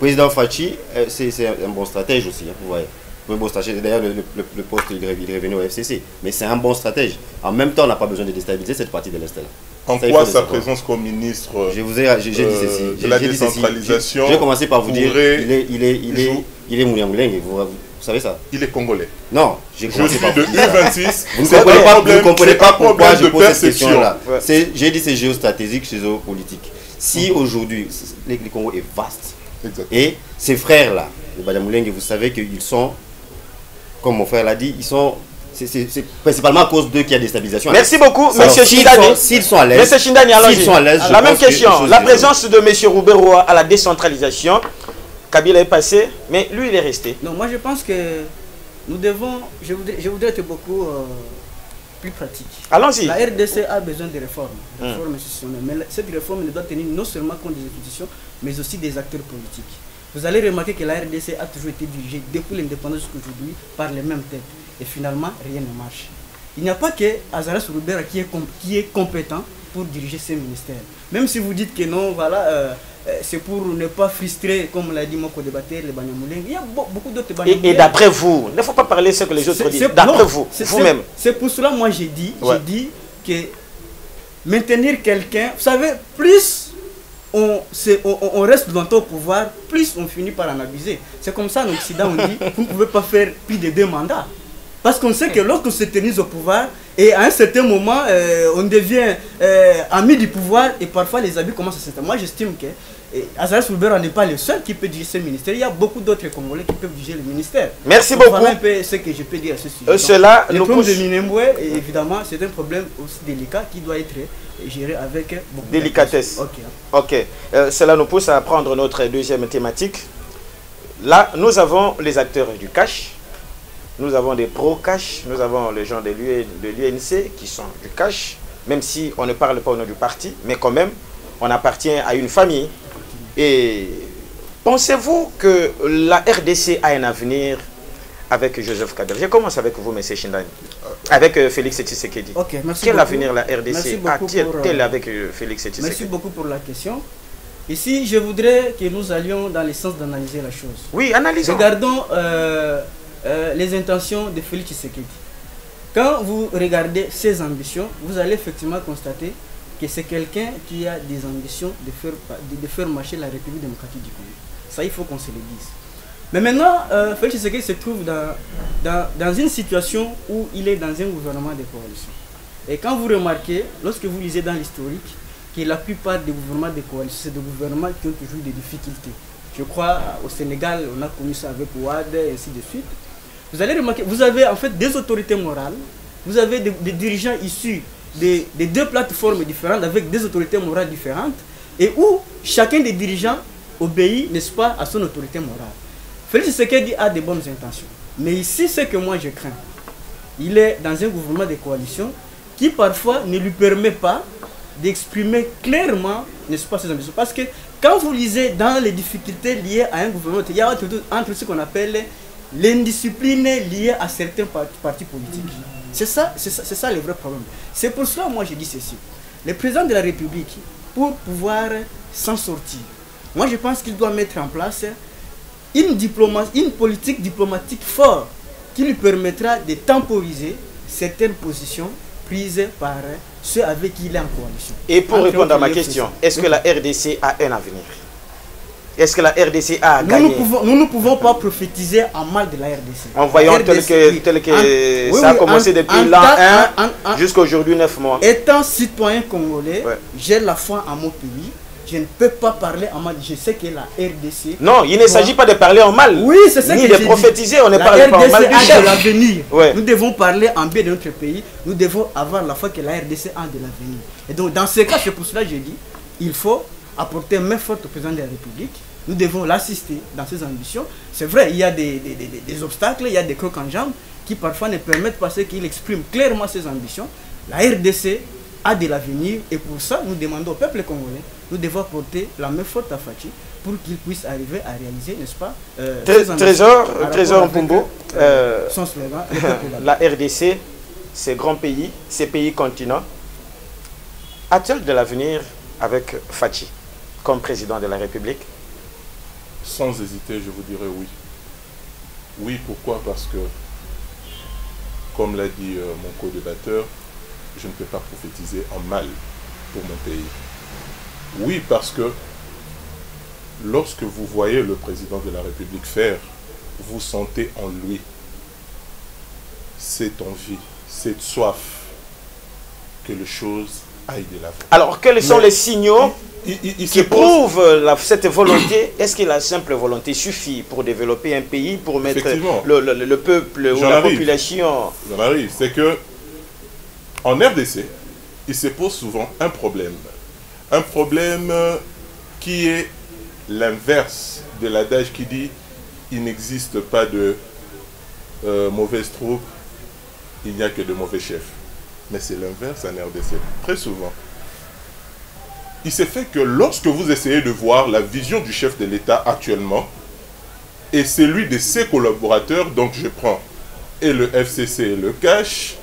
Président Fachi, c'est un bon stratège aussi, vous voyez. D'ailleurs, le poste, il est revenu au FCC. Mais c'est un bon stratège. En même temps, on n'a pas besoin de déstabiliser cette partie de l'Est. En quoi sa présence comme ministre de la décentralisation? Je vais commencer par vous dire, il est Mouniamouleng, vous savez ça? Il est congolais. Non, je suis de U26. Vous ne comprenez pas pourquoi je pose cette question-là. J'ai dit c'est géostratégique, c'est géopolitique. Si aujourd'hui, le Congo est vaste, et ces frères-là, les Banyamulenge, vous savez qu'ils sont, comme mon frère l'a dit, c'est principalement à cause d'eux qu'il y a des stabilisations. Merci beaucoup, M. Shindani. S'ils sont à l'aise, M. Shindani, la même question. La présence de M. Rouberoa à la décentralisation, Kabila est passé, mais lui, il est resté. Non, moi je pense que nous devons, je voudrais être beaucoup plus pratique. Allons-y. La RDC a besoin de réformes, institutionnelles. Mais cette réforme ne doit tenir non seulement compte des institutions, mais aussi des acteurs politiques. Vous allez remarquer que la RDC a toujours été dirigée depuis l'indépendance jusqu'aujourd'hui par les mêmes têtes. Et finalement, rien ne marche. Il n'y a pas que Azaras Rouberoa qui est compétent pour diriger ces ministères. Même si vous dites que non, voilà, c'est pour ne pas frustrer, comme l'a dit mon co-débatteur, les Banyamuleng. Il y a beaucoup d'autres Banyamuleng. Et d'après vous, il ne faut pas parler ce que les autres disent. D'après vous, vous-même. C'est pour cela, moi, j'ai dit que maintenir quelqu'un, vous savez, plus on reste longtemps au pouvoir, plus on finit par en abuser. C'est comme ça en Occident, on dit, vous ne pouvez pas faire plus de 2 mandats. Parce qu'on sait que lorsqu'on se tenise au pouvoir, et à un certain moment, on devient ami du pouvoir, et parfois les abus commencent à s'installer. Moi, j'estime que Azaras Rouberoa n'est pas le seul qui peut diriger ce ministère. Il y a beaucoup d'autres Congolais qui peuvent diriger le ministère. Merci beaucoup. Voilà un peu ce que je peux dire à ce sujet. Le problème de Minembwe, évidemment, c'est un problème aussi délicat qui doit être géré avec beaucoup de délicatesse. Ok. Cela nous pousse à prendre notre deuxième thématique. Là, nous avons les acteurs du cash. Nous avons des pro-cash, nous avons les gens de l'UNC qui sont du cash, même si on ne parle pas au nom du parti, mais quand même, on appartient à une famille. Et pensez-vous que la RDC a un avenir avec Joseph Kabila? Je commence avec vous, M. Shindani, avec Félix Tshisekedi. Quel avenir la RDC a-t-elle avec Félix Tshisekedi? Merci beaucoup pour la question. Ici, je voudrais que nous allions dans le sens d'analyser la chose. Oui, analysons. Regardons les intentions de Félix Tshisekedi. Quand vous regardez ses ambitions, vous allez effectivement constater que c'est quelqu'un qui a des ambitions de faire marcher la République démocratique du Congo. Ça, il faut qu'on se le dise. Mais maintenant, Félix Tshisekedi se trouve dans une situation où il est dans un gouvernement de coalition. Et quand vous remarquez, lorsque vous lisez dans l'historique, que la plupart des gouvernements de coalition, c'est des gouvernements qui ont toujours des difficultés. Je crois au Sénégal, on a connu ça avec Ouad et ainsi de suite. Vous allez remarquer, vous avez en fait des autorités morales, vous avez des dirigeants issus des deux plateformes différentes avec des autorités morales différentes et où chacun des dirigeants obéit, n'est-ce pas, à son autorité morale. Félix Tshisekedi a de bonnes intentions. Mais ici, ce que moi je crains, il est dans un gouvernement de coalition qui parfois ne lui permet pas d'exprimer clairement, n'est-ce pas, ses ambitions. Parce que quand vous lisez dans les difficultés liées à un gouvernement, il y a entre ce qu'on appelle l'indiscipline liée à certains partis politiques. C'est ça le vrai problème. C'est pour cela, moi, je dis ceci. Le président de la République, pour pouvoir s'en sortir, moi, je pense qu'il doit mettre en place une politique diplomatique forte qui lui permettra de temporiser certaines positions prises par ceux avec qui il est en coalition. Et pour répondre à ma question, est-ce que la RDC a un avenir? Est-ce que la RDC a gagné? Nous ne pouvons pas prophétiser en mal de la RDC. En voyant tel que ça a commencé depuis l'an 1 jusqu'à aujourd'hui 9 mois. Étant citoyen congolais, j'ai la foi en mon pays. Je ne peux pas parler en mal. Je sais que la RDC... Non, il ne s'agit pas de parler en mal. Oui, c'est ça ni de prophétiser, on ne parle pas en mal du chef. De l'avenir. Nous devons parler en bien de notre pays. Nous devons avoir la foi que la RDC a de l'avenir. Et donc, dans ce cas, c'est pour cela que je dis, il faut apporter main forte au président de la République. Nous devons l'assister dans ses ambitions. C'est vrai, il y a des obstacles, il y a des crocs en jambes qui parfois ne permettent pas qu'il exprime clairement ses ambitions. La RDC a de l'avenir et pour ça, nous demandons au peuple congolais, nous devons apporter la main forte à Fachi pour qu'il puisse arriver à réaliser, n'est-ce pas, Trésor Mpumbo, son slogan, la RDC, ces grands pays, ces pays continents, a-t-elle de l'avenir avec Fachi comme président de la République? Sans hésiter, je vous dirais oui. Oui, pourquoi? Parce que, comme l'a dit mon co-débatteur, je ne peux pas prophétiser en mal pour mon pays. Oui, parce que lorsque vous voyez le président de la République faire, vous sentez en lui cette envie, cette soif que les choses aillent de l'avant. Alors, quels sont les signaux qui prouvent cette volonté? Est-ce que la simple volonté suffit pour développer un pays, pour mettre le peuple ou la population? J'en arrive. C'est que en RDC, il se pose souvent un problème. Un problème qui est l'inverse de l'adage qui dit il n'existe pas de mauvaises troupes, il n'y a que de mauvais chefs. Mais c'est l'inverse en RDC, très souvent. Il se fait que lorsque vous essayez de voir la vision du chef de l'État actuellement et celui de ses collaborateurs, donc je prends et le FCC et le CACH,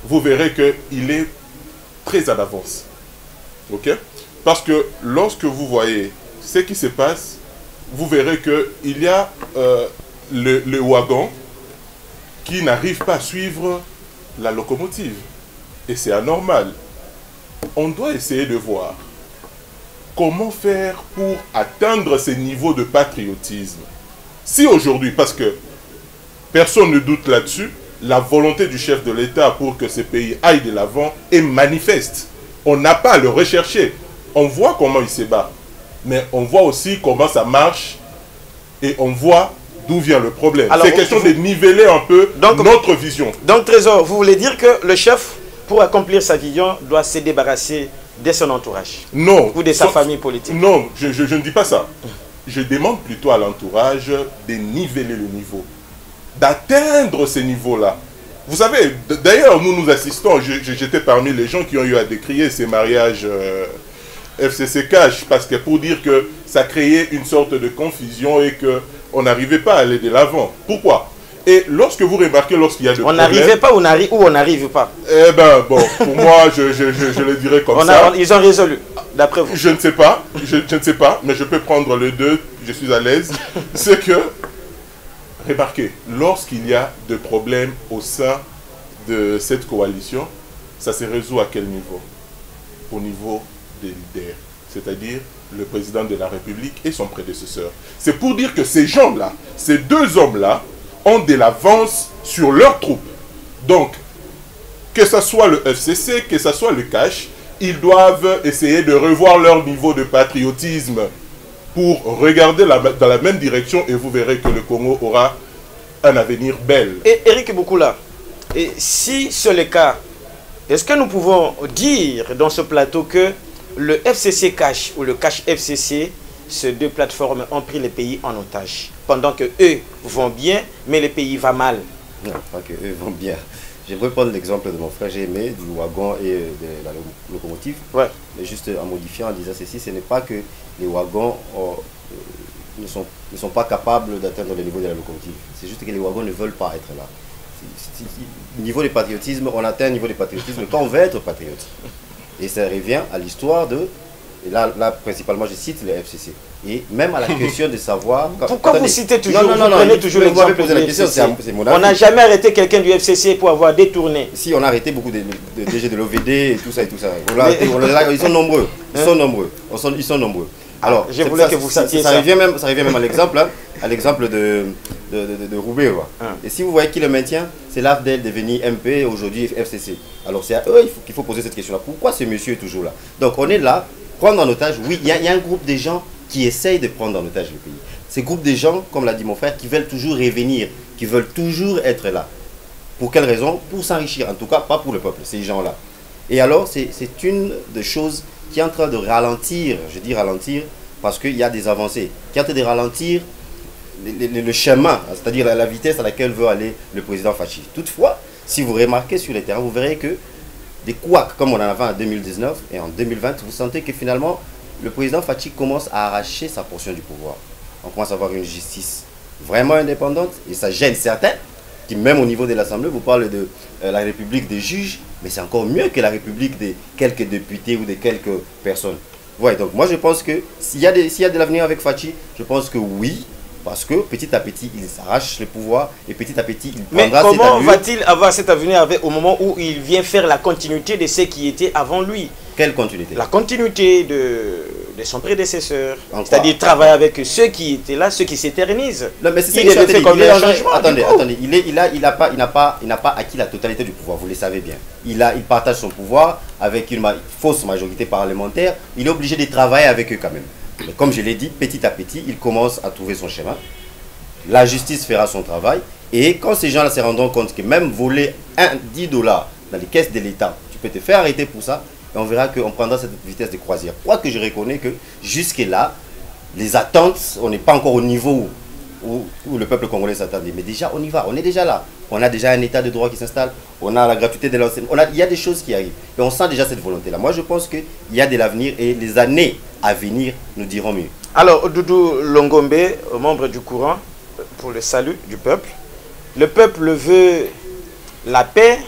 vous verrez qu'il est très en avance. Ok? Parce que lorsque vous voyez ce qui se passe, vous verrez qu'il y a le wagon qui n'arrive pas à suivre la locomotive. Et c'est anormal. On doit essayer de voir comment faire pour atteindre ces niveaux de patriotisme. Si aujourd'hui, parce que personne ne doute là-dessus, la volonté du chef de l'État pour que ce pays aille de l'avant est manifeste. On n'a pas à le rechercher. On voit comment il se bat. Mais on voit aussi comment ça marche et on voit d'où vient le problème. C'est question de niveler un peu notre vision. Donc, Trésor, vous voulez dire que le chef, pour accomplir sa vision, doit se débarrasser de son entourage? Non. Ou de sa famille politique? Non, je ne dis pas ça. Je demande plutôt à l'entourage de niveler le niveau, d'atteindre ces niveaux-là. Vous savez, d'ailleurs, nous assistons, j'étais parmi les gens qui ont eu à décrier ces mariages FCC Cash, parce que pour dire que ça créait une sorte de confusion et qu'on n'arrivait pas à aller de l'avant. Pourquoi? Et lorsque vous remarquez, lorsqu'il y a des problèmes... On n'arrivait pas ou on n'arrive pas? Eh ben, bon, pour moi, je le dirais comme ça. Ils ont résolu, d'après vous? Je ne sais pas, je ne sais pas, mais je peux prendre les deux, je suis à l'aise. C'est que, remarquez, lorsqu'il y a des problèmes au sein de cette coalition, ça se résout à quel niveau? Au niveau des leaders, c'est-à-dire le président de la République et son prédécesseur. C'est pour dire que ces gens-là, ces deux hommes-là, ont de l'avance sur leurs troupes. Donc, que ce soit le FCC, que ce soit le CACH, ils doivent essayer de revoir leur niveau de patriotisme pour regarder dans la même direction et vous verrez que le Congo aura un avenir bel. Et Eric Boukoula, et si c'est le cas, est-ce que nous pouvons dire dans ce plateau que le FCC Cash ou le Cash FCC, ces deux plateformes ont pris les pays en otage, pendant que eux vont bien, mais le pays va mal? Non, pas que eux vont bien. J'aimerais prendre l'exemple de mon frère Jémé, du wagon et de la locomotive. Ouais. Mais juste en modifiant, en disant ceci, ce n'est pas que les wagons ne sont pas capables d'atteindre le niveau de la locomotive. C'est juste que les wagons ne veulent pas être là. Niveau de patriotisme, on atteint un niveau de patriotisme quand on veut être patriote. Et ça revient à l'histoire de... Et là, principalement, je cite le FCC. Et même à la question de savoir... Pourquoi attendez, vous citez toujours, non, vous prenez toujours l'exemple du FCC? On n'a jamais arrêté quelqu'un du FCC pour avoir détourné. Si, on a arrêté beaucoup de DG de l'OVD et tout ça et tout ça. Ils sont nombreux. Ils sont nombreux. Ils sont nombreux. Alors, je voulais que vous citiez ça. Ça revient même à l'exemple, hein, à l'exemple de Roubaix. Et si vous voyez qui le maintient, c'est l'AFDEL devenu MP, aujourd'hui FCC. Alors c'est à eux qu'il faut poser cette question-là. Pourquoi ce monsieur est toujours là? Donc on est là, prendre en otage, oui, il y a un groupe de gens qui essayent de prendre en otage le pays. Ces groupes de gens, comme l'a dit mon frère, qui veulent toujours revenir, qui veulent toujours être là. Pour quelle raison? Pour s'enrichir, en tout cas pas pour le peuple, ces gens-là. Et alors c'est une des choses qui est en train de ralentir, je dis ralentir, parce qu'il y a des avancées, qui est en train de ralentir le chemin, c'est-à-dire la vitesse à laquelle veut aller le président Fachi. Toutefois, si vous remarquez sur le terrain, vous verrez que des couacs, comme on en avait en 2019 et en 2020, vous sentez que finalement, le président Fachi commence à arracher sa portion du pouvoir. On commence à avoir une justice vraiment indépendante, et ça gêne certains, qui même au niveau de l'Assemblée, vous parlez de la République des juges, mais c'est encore mieux que la République de quelques députés ou de quelques personnes. Ouais, donc moi je pense que s'il y a de l'avenir avec Fachi, je pense que oui, parce que petit à petit, il s'arrache le pouvoir et petit à petit, il prendra cette allure. Mais comment va-t-il avoir cet avenir au moment où il vient faire la continuité de ce qui était avant lui? Quelle continuité? La continuité de son prédécesseur. C'est-à-dire travailler avec ceux qui étaient là, ceux qui s'éternisent. Non, mais c'est il devait faire comme un changement. Attendez, il n'a pas acquis la totalité du pouvoir, vous le savez bien. Il partage son pouvoir avec une fausse majorité parlementaire. Il est obligé de travailler avec eux quand même. Mais comme je l'ai dit, petit à petit, il commence à trouver son chemin. La justice fera son travail. Et quand ces gens-là se rendront compte que même voler 10 $ dans les caisses de l'État, tu peux te faire arrêter pour ça, et on verra qu'on prendra cette vitesse de croisière. Quoique je reconnais que jusque-là, les attentes, on n'est pas encore au niveau où le peuple congolais s'attendait. Mais déjà, on y va, on est déjà là. On a déjà un état de droit qui s'installe, on a la gratuité de l'enseignement, il y a des choses qui arrivent. Et on sent déjà cette volonté-là. Moi, je pense qu'il y a de l'avenir et les années à venir nous diront mieux. Alors, Doudou Longombe, membre du courant pour le salut du peuple, le peuple veut la paix,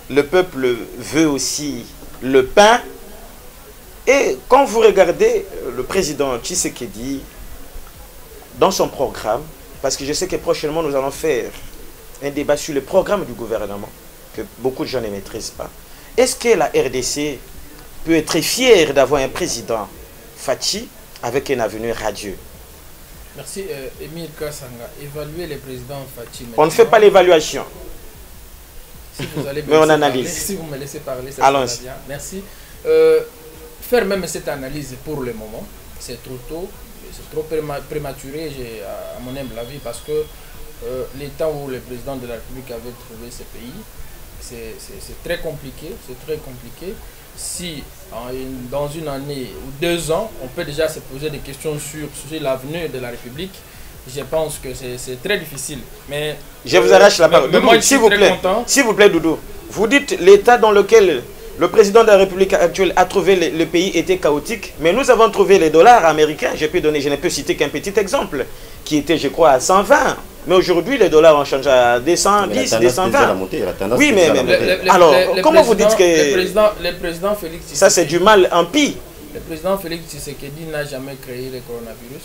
le peuple veut aussi le pain. Et quand vous regardez le président Tshisekedi dans son programme, parce que je sais que prochainement nous allons faire un débat sur le programme du gouvernement, que beaucoup de gens ne maîtrisent pas. Est-ce que la RDC peut être fière d'avoir un président Fachi avec un avenir radieux? Merci, Émile Kassanga. Évaluer les présidents Fachi. On ne fait pas l'évaluation. Si vous allez mais on analyse. Parler, si vous me laissez parler, ça sera bien. Merci. Faire même cette analyse pour le moment, c'est trop tôt, c'est trop prématuré, à mon humble avis, parce que les temps où le président de la République avait trouvé ce pays, c'est très compliqué, Si dans une année ou 2 ans, on peut déjà se poser des questions sur l'avenir de la République, je pense que c'est très difficile. Mais je vous arrache la parole. S'il vous plaît, Doudou, vous dites l'état dans lequel le président de la République actuelle a trouvé le pays était chaotique, mais nous avons trouvé les dollars américains. Je ne peux citer qu'un petit exemple, qui était, je crois, à 120. Mais aujourd'hui, les dollars ont changé à 210, 220. Oui, mais alors, comment vous dites que le président Félix Tshisekedi, ça c'est du mal en pis? Le président Félix Tshisekedi n'a jamais créé le coronavirus.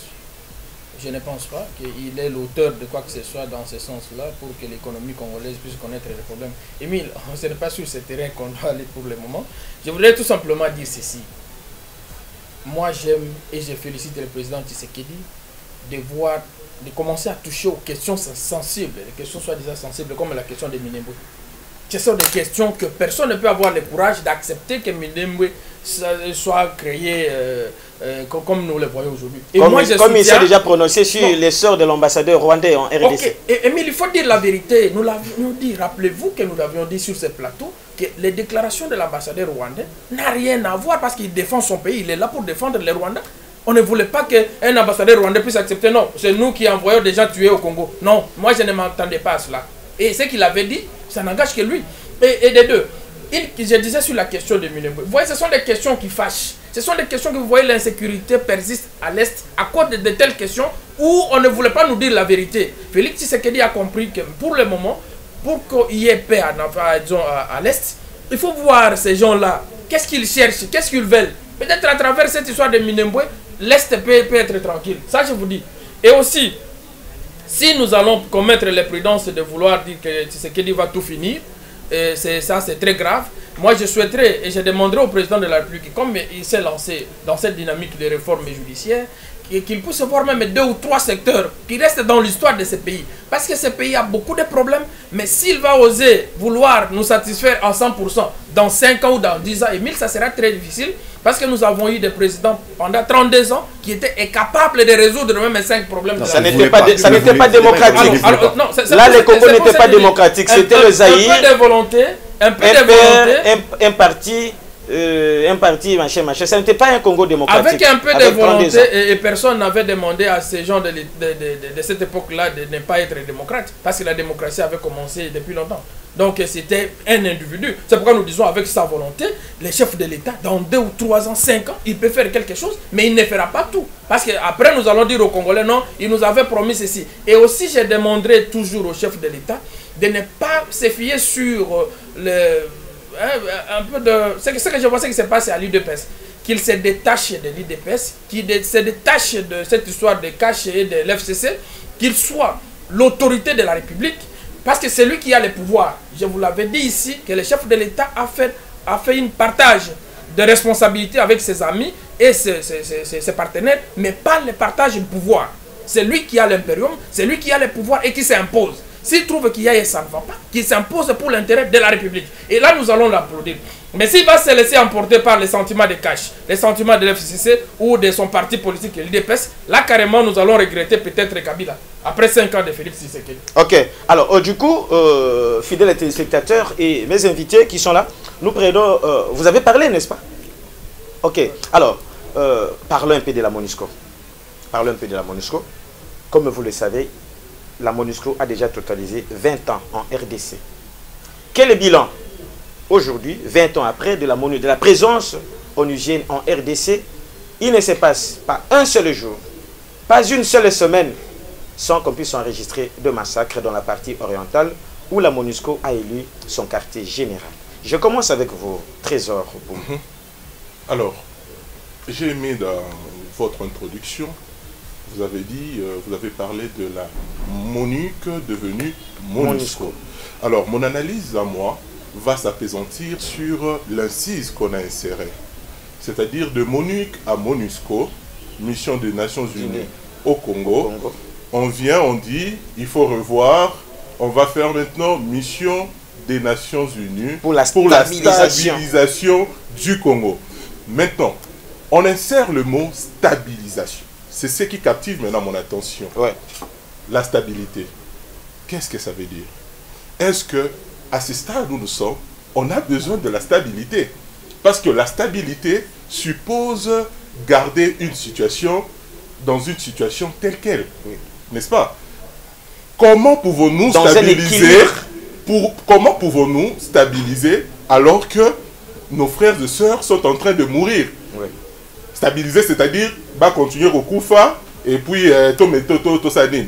Je ne pense pas qu'il est l'auteur de quoi que ce soit dans ce sens-là pour que l'économie congolaise puisse connaître les problèmes. Émile, ce n'est pas sur ce terrain qu'on doit aller pour le moment. Je voudrais tout simplement dire ceci. moi j'aime et je félicite le président Tshisekedi de commencer à toucher aux questions sensibles, les questions soi-disant sensibles comme la question de Minembwe. Ce sont des questions que personne ne peut avoir le courage d'accepter que Minembwe soit créé comme nous le voyons aujourd'hui. Comme il s'est déjà prononcé sur les sœurs de l'ambassadeur rwandais en RDC. Okay. Mais il faut dire la vérité. Nous l'avions dit, rappelez-vous que nous l'avions dit sur ce plateau, que les déclarations de l'ambassadeur rwandais n'ont rien à voir parce qu'il défend son pays. Il est là pour défendre les Rwandais. On ne voulait pas qu'un ambassadeur rwandais puisse accepter. Non, c'est nous qui envoyons des gens tués au Congo. Non, moi je ne m'entendais pas à cela. Et ce qu'il avait dit, ça n'engage que lui. Et des deux. Je disais sur la question de Minembwe. Vous voyez, ce sont des questions qui fâchent. Ce sont des questions que vous voyez, l'insécurité persiste à l'Est à cause de telles questions où on ne voulait pas nous dire la vérité. Félix Tshisekedi a compris que pour le moment, pour qu'il y ait paix à l'Est, il faut voir ces gens-là. Qu'est-ce qu'ils cherchent? Qu'est-ce qu'ils veulent? Peut-être à travers cette histoire de Minembwe, l'Est peut être tranquille. Ça, je vous dis. Et aussi, si nous allons commettre l'imprudence de vouloir dire que Tshisekedi va tout finir, ça c'est très grave. Moi je souhaiterais et je demanderai au président de la République, comme il s'est lancé dans cette dynamique de réforme judiciaire, qu'il puisse voir même 2 ou 3 secteurs qui restent dans l'histoire de ce pays. Parce que ce pays a beaucoup de problèmes, mais s'il va oser vouloir nous satisfaire à 100% dans 5 ans ou dans 10 ans et 1000, ça sera très difficile. Parce que nous avons eu des présidents pendant 32 ans qui étaient incapables de résoudre même 5 problèmes. Ça n'était pas démocratique. Là, le Congo n'était pas démocratique. C'était le Zaïre. Un peu de volonté. Un parti, machin. Ça n'était pas un Congo démocratique. Avec un peu de volonté, et personne n'avait demandé à ces gens de cette époque-là de ne pas être démocrate. Parce que la démocratie avait commencé depuis longtemps. Donc c'était un individu. C'est pourquoi nous disons avec sa volonté, les chefs de l'État, dans 2 ou 3 ans, 5 ans, il peut faire quelque chose, mais il ne fera pas tout. Parce qu'après, nous allons dire aux Congolais, non, il nous avait promis ceci. Et aussi, je demanderai toujours aux chefs de l'État de ne pas se fier sur un peu de... Ce que je vois, c'est que c'est passé à l'UDPS. Qu'il se détache de l'UDPS, qu'il se détache de cette histoire de cash et de l'FCC, qu'il soit l'autorité de la République. Parce que c'est lui qui a le pouvoir. Je vous l'avais dit ici que le chef de l'État a fait un partage de responsabilités avec ses amis et ses partenaires, mais pas le partage du pouvoir. C'est lui qui a l'impérium, c'est lui qui a le pouvoir et qui s'impose. S'il trouve qu'il y a et ça ne va pas, qu'il s'impose pour l'intérêt de la République. Et là, nous allons l'applaudir. Mais s'il va se laisser emporter par les sentiments de cash, les sentiments de l'FCC ou de son parti politique, l'UDPS, là, carrément, nous allons regretter peut-être Kabila. Après 5 ans de Félix Tshisekedi. Ok. Alors, du coup, fidèles téléspectateurs et mes invités qui sont là, nous prenons... vous avez parlé, n'est-ce pas? Ok. Alors, parlons un peu de la MONUSCO. Parlons un peu de la MONUSCO. Comme vous le savez, la MONUSCO a déjà totalisé 20 ans en RDC. Quel est le bilan aujourd'hui, 20 ans après, de la présence onusienne en RDC? Il ne se passe pas un seul jour, pas une seule semaine, sans qu'on puisse enregistrer de massacres dans la partie orientale où la MONUSCO a élu son quartier général. Je commence avec vos trésors. Alors, j'ai aimé dans votre introduction, vous avez dit, vous avez parlé de la MONUC devenue MONUSCO. Alors, mon analyse à moi va s'apaisantir sur l'incise qu'on a insérée. C'est-à-dire de MONUC à MONUSCO, mission des Nations Unies au Congo. On vient, on dit, il faut revoir, on va faire maintenant mission des Nations Unies pour la stabilisation du Congo. Maintenant, on insère le mot stabilisation. C'est ce qui captive maintenant mon attention. Ouais. La stabilité. Qu'est-ce que ça veut dire? Est-ce que à ce stade où nous sommes, on a besoin de la stabilité? Parce que la stabilité suppose garder une situation dans une situation telle qu'elle. Oui. N'est-ce pas? Comment pouvons-nous stabiliser comment pouvons-nous stabiliser alors que nos frères et sœurs sont en train de mourir? Oui. Stabiliser, c'est-à-dire continuer au Koufa et puis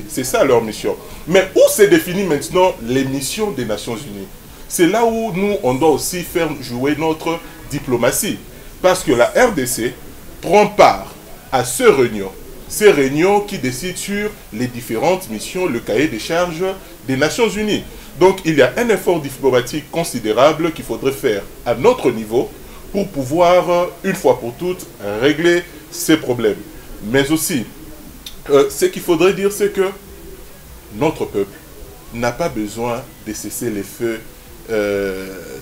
c'est ça leur mission. Mais où se définit maintenant les missions des Nations Unies? C'est là où nous, on doit aussi faire jouer notre diplomatie. Parce que la RDC prend part à ces réunions qui décident sur les différentes missions, le cahier des charges des Nations Unies. Donc il y a un effort diplomatique considérable qu'il faudrait faire à notre niveau pour pouvoir, une fois pour toutes, régler ces problèmes. Mais aussi, ce qu'il faudrait dire, c'est que notre peuple n'a pas besoin de cesser les feux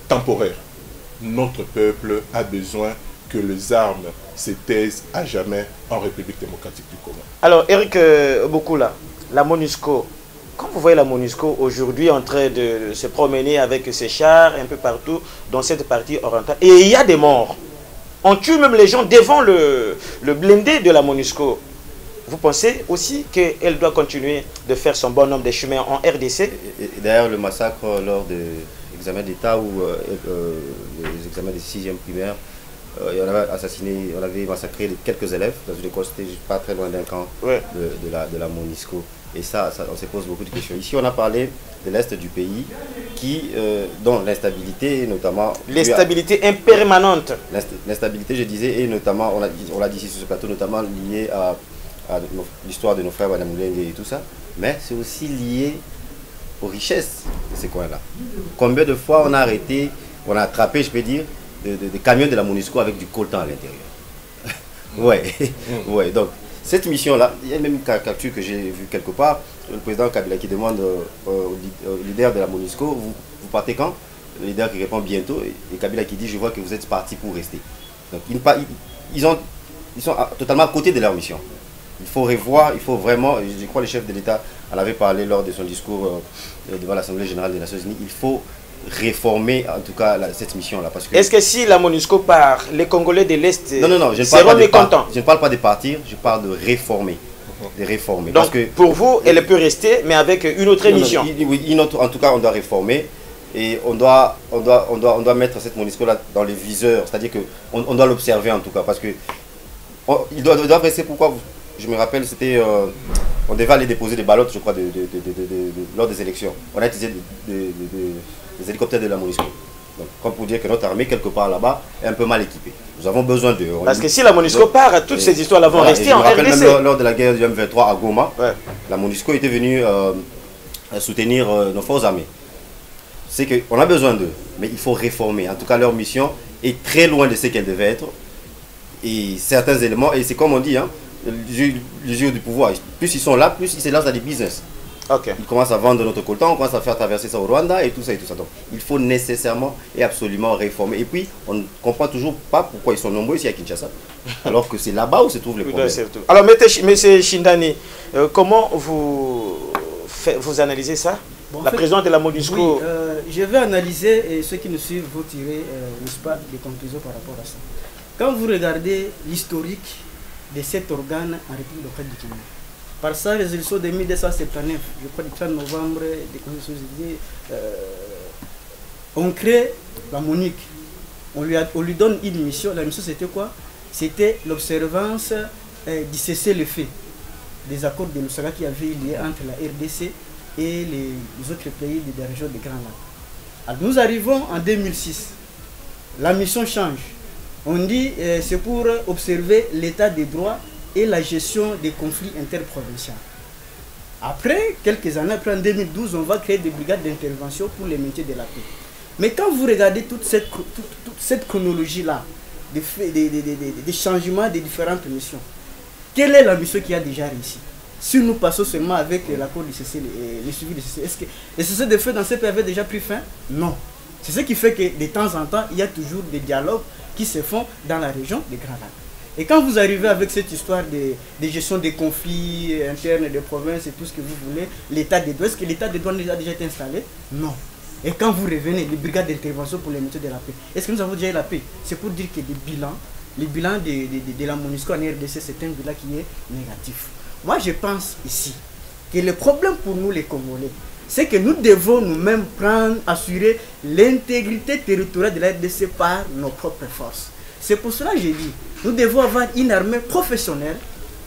temporaires. Notre peuple a besoin que les armes se taisent à jamais en République démocratique du Congo. Alors, Eric Bokula, la MONUSCO, quand vous voyez la MONUSCO aujourd'hui en train de se promener avec ses chars un peu partout dans cette partie orientale, et il y a des morts, on tue même les gens devant le blindé de la MONUSCO. Vous pensez aussi qu'elle doit continuer de faire son bon nombre de chemins en RDC? Et d'ailleurs, le massacre lors de l'examen d'État ou les examens de 6e primaire, on avait assassiné, on avait massacré quelques élèves dans une école, c'était pas très loin d'un camp de la MONUSCO. Et ça, on se pose beaucoup de questions. Ici, on a parlé de l'Est du pays, dont l'instabilité, notamment... L'instabilité impermanente. L'instabilité, je disais, et notamment, on l'a dit ici sur ce plateau, notamment liée à l'histoire de nos frères Banyamulenge et tout ça, mais c'est aussi lié aux richesses de ces coins-là. Combien de fois on a arrêté, on a attrapé, je peux dire, des camions de la MONUSCO avec du coltan à l'intérieur. Ouais, donc cette mission-là, il y a même une caricature que j'ai vue quelque part, le président Kabila qui demande au leader de la MONUSCO, vous partez quand? Le leader qui répond bientôt, et Kabila qui dit, je vois que vous êtes parti pour rester. Donc ils sont totalement à côté de leur mission. Il faut revoir, il faut vraiment, je crois que le chef de l'État en avait parlé lors de son discours devant l'Assemblée générale des Nations Unies, il faut réformer en tout cas cette mission-là. Est-ce que si la MONUSCO part, les Congolais de l'Est seront mécontents? Je ne parle pas de partir, je parle de réformer. De réformer. Donc pour vous, elle peut rester, mais avec une autre mission? Oui, en tout cas, on doit réformer. Et on doit mettre cette MONUSCO-là dans les viseurs, c'est-à-dire qu'on doit l'observer en tout cas, parce que il doit rester. Pourquoi je me rappelle, c'était on devait aller déposer des ballottes, je crois, lors des élections. On a utilisé des hélicoptères de la MONUSCO. Donc, comme pour dire que notre armée, quelque part là-bas, est un peu mal équipée. Nous avons besoin d'eux. Parce que si la MONUSCO part, toutes ces histoires-là vont rester en RDC. Je me rappelle même lors de la guerre du M23 à Goma, la MONUSCO était venue soutenir nos forces armées. C'est qu'on a besoin d'eux, mais il faut réformer. En tout cas, leur mission est très loin de ce qu'elle devait être. Et certains éléments, et c'est comme on dit, hein, les jeux du pouvoir, plus ils sont là, plus ils se lancent dans des business. Ils commencent à vendre notre coltan, on commence à faire traverser ça au Rwanda et tout ça et tout ça. Donc il faut nécessairement et absolument réformer. Et puis on ne comprend toujours pas pourquoi ils sont nombreux ici à Kinshasa, alors que c'est là-bas où se trouvent les problèmes. Alors M. Shindani, comment vous analysez ça? Bon, la présence de la MONUSCO. Oui, je vais analyser et ceux qui nous suivent vont tirer, n'est-ce pas, des conclusions par rapport à ça. Quand vous regardez l'historique de cet organe en République démocratique du Congo, par sa résolution de 1279, je crois du 30 novembre des Nations Unies, on crée la MONUC. On lui donne une mission. La mission c'était quoi? C'était l'observance du cessez-le-feu des accords de Lusaka qui avaient lié entre la RDC et les autres pays de la région des Grands Lacs. Alors nous arrivons en 2006. La mission change. On dit c'est pour observer l'état des droits et la gestion des conflits interprovinciaux. Après, quelques années, après en 2012, on va créer des brigades d'intervention pour les métiers de la paix. Mais quand vous regardez toute cette chronologie-là, des changements des différentes missions, quelle est la mission qui a déjà réussi? Si nous passons seulement avec l'accord du CC, le suivi du CC, est-ce que le cessez-le-feu dans ces pays avait déjà pris fin? Non. C'est ce qui fait que de temps en temps, il y a toujours des dialogues qui se font dans la région des Grands Lacs. Et quand vous arrivez avec cette histoire de gestion des conflits internes des provinces et tout ce que vous voulez, l'état des droits, est-ce que l'état des droits a déjà été installé? Non. Et quand vous revenez, les brigades d'intervention pour les métiers de la paix, est-ce que nous avons déjà eu la paix? C'est pour dire que les bilans de la MONUSCO en RDC, c'est un bilan qui est négatif. Moi, je pense ici que le problème pour nous, les Congolais, c'est que nous devons nous-mêmes assurer l'intégrité territoriale de la RDC par nos propres forces. C'est pour cela que j'ai dit, nous devons avoir une armée professionnelle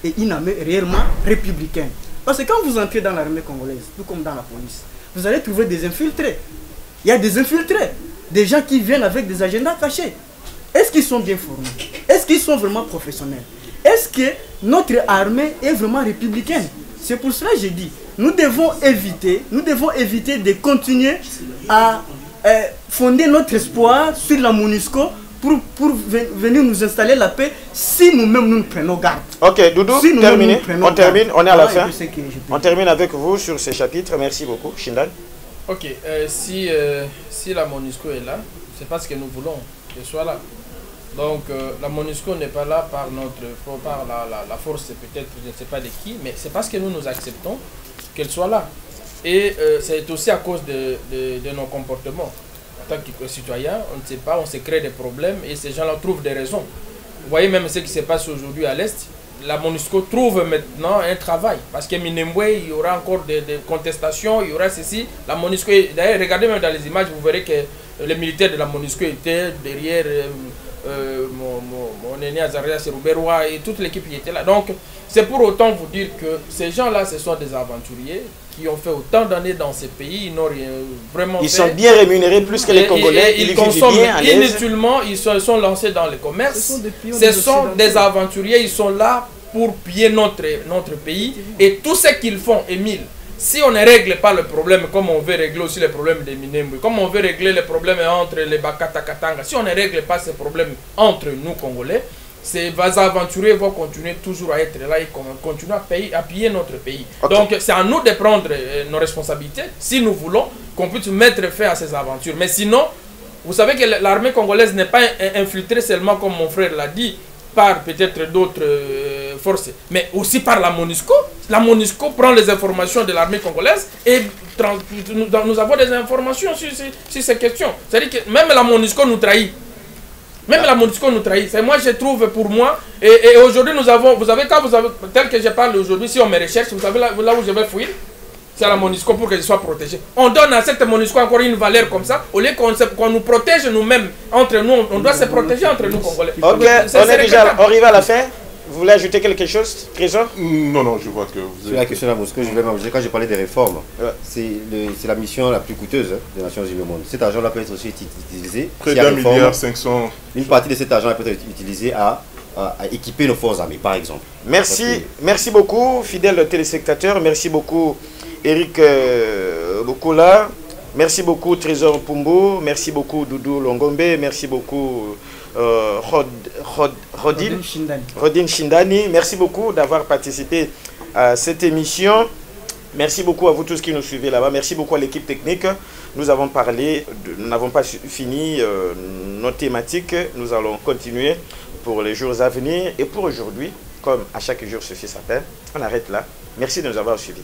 et une armée réellement républicaine. Parce que quand vous entrez dans l'armée congolaise, tout comme dans la police, vous allez trouver des infiltrés. Il y a des infiltrés, des gens qui viennent avec des agendas cachés. Est-ce qu'ils sont bien formés? Est-ce qu'ils sont vraiment professionnels? Est-ce que notre armée est vraiment républicaine? C'est pour cela que j'ai dit, nous devons éviter de continuer à fonder notre espoir sur la MONUSCO venir nous installer la paix si nous-mêmes nous prenons garde. Ok, Doudou, Si terminé. On termine, on est à la Voilà fin. ce que je peux On termine avec vous sur ces chapitres. Merci beaucoup, Shindan. Ok, si la MONUSCO est là, c'est parce que nous voulons qu'elle soit là. Donc la MONUSCO n'est pas là par la force peut-être, je ne sais pas de qui, mais c'est parce que nous acceptons qu'elle soit là. Et c'est aussi à cause de nos comportements. En tant que citoyens, on ne sait pas, on se crée des problèmes et ces gens-là trouvent des raisons. Vous voyez même ce qui se passe aujourd'hui à l'Est. La MONUSCO trouve maintenant un travail. Parce qu'à Minembwe, il y aura encore des contestations, il y aura ceci. La MONUSCO, d'ailleurs, regardez même dans les images, vous verrez que les militaires de la MONUSCO étaient derrière mon aîné Azaria Serouberoua et toute l'équipe qui était là. Donc, c'est pour autant vous dire que ces gens-là, ce sont des aventuriers qui ont fait autant d'années dans ces pays, ils n'ont rien vraiment Ils fait. sont bien rémunérés plus que les Congolais. Ils vivent consomment bien à l'aise. inutilement, ils sont lancés dans le commerce. Ce sont des pions Ce des sont Occidentaux. des aventuriers, ils sont là pour piller notre pays. Et tout ce qu'ils font, Émile, si on ne règle pas le problème, comme on veut régler aussi les problèmes des Minembwe, comme on veut régler les problèmes entre les Bakata Katanga, si on ne règle pas ces problèmes entre nous Congolais, ces aventuriers vont continuer toujours à être là et continuer à piller notre pays. Okay. Donc c'est à nous de prendre nos responsabilités si nous voulons qu'on puisse mettre fin à ces aventures. Mais sinon, vous savez que l'armée congolaise n'est pas infiltrée seulement, comme mon frère l'a dit, par peut-être d'autres forces, mais aussi par la MONUSCO. La MONUSCO prend les informations de l'armée congolaise et nous avons des informations sur ces questions. C'est-à-dire que même la MONUSCO nous trahit. Même la MONUSCO nous trahit. C'est moi, je trouve pour moi. Et aujourd'hui, nous avons, vous savez, tel que je parle aujourd'hui, si on me recherche, vous savez là où je vais fuir, c'est à la MONUSCO pour que je sois protégé. On donne à cette MONUSCO encore une valeur comme ça, au lieu qu'on nous protège nous-mêmes, entre nous, on doit se protéger entre nous Congolais. Ok, on est déjà arrivé à la fin. Vous voulez ajouter quelque chose, Trésor? Non, je vois que vous Sur la question de la MONUSCO, quand j'ai parlé des réformes, ouais. c'est la mission la plus coûteuse des Nations Unies au monde. Cet argent-là peut être aussi utilisé. près d'1,5 milliard. Une partie de cet argent peut être utilisée à équiper nos forces armées, par exemple. Merci beaucoup, fidèles téléspectateurs. Merci beaucoup, Eric Bokola. Merci beaucoup, Trésor Pumbo. Merci beaucoup, Doudou Longombe. Merci beaucoup, Rodin Shindani. Merci beaucoup d'avoir participé à cette émission. Merci beaucoup à vous tous qui nous suivez là-bas. Merci beaucoup à l'équipe technique. Nous avons parlé, nous n'avons pas fini nos thématiques. Nous allons continuer pour les jours à venir. Et pour aujourd'hui, comme à chaque jour ceci s'appelle, on arrête là. Merci de nous avoir suivis.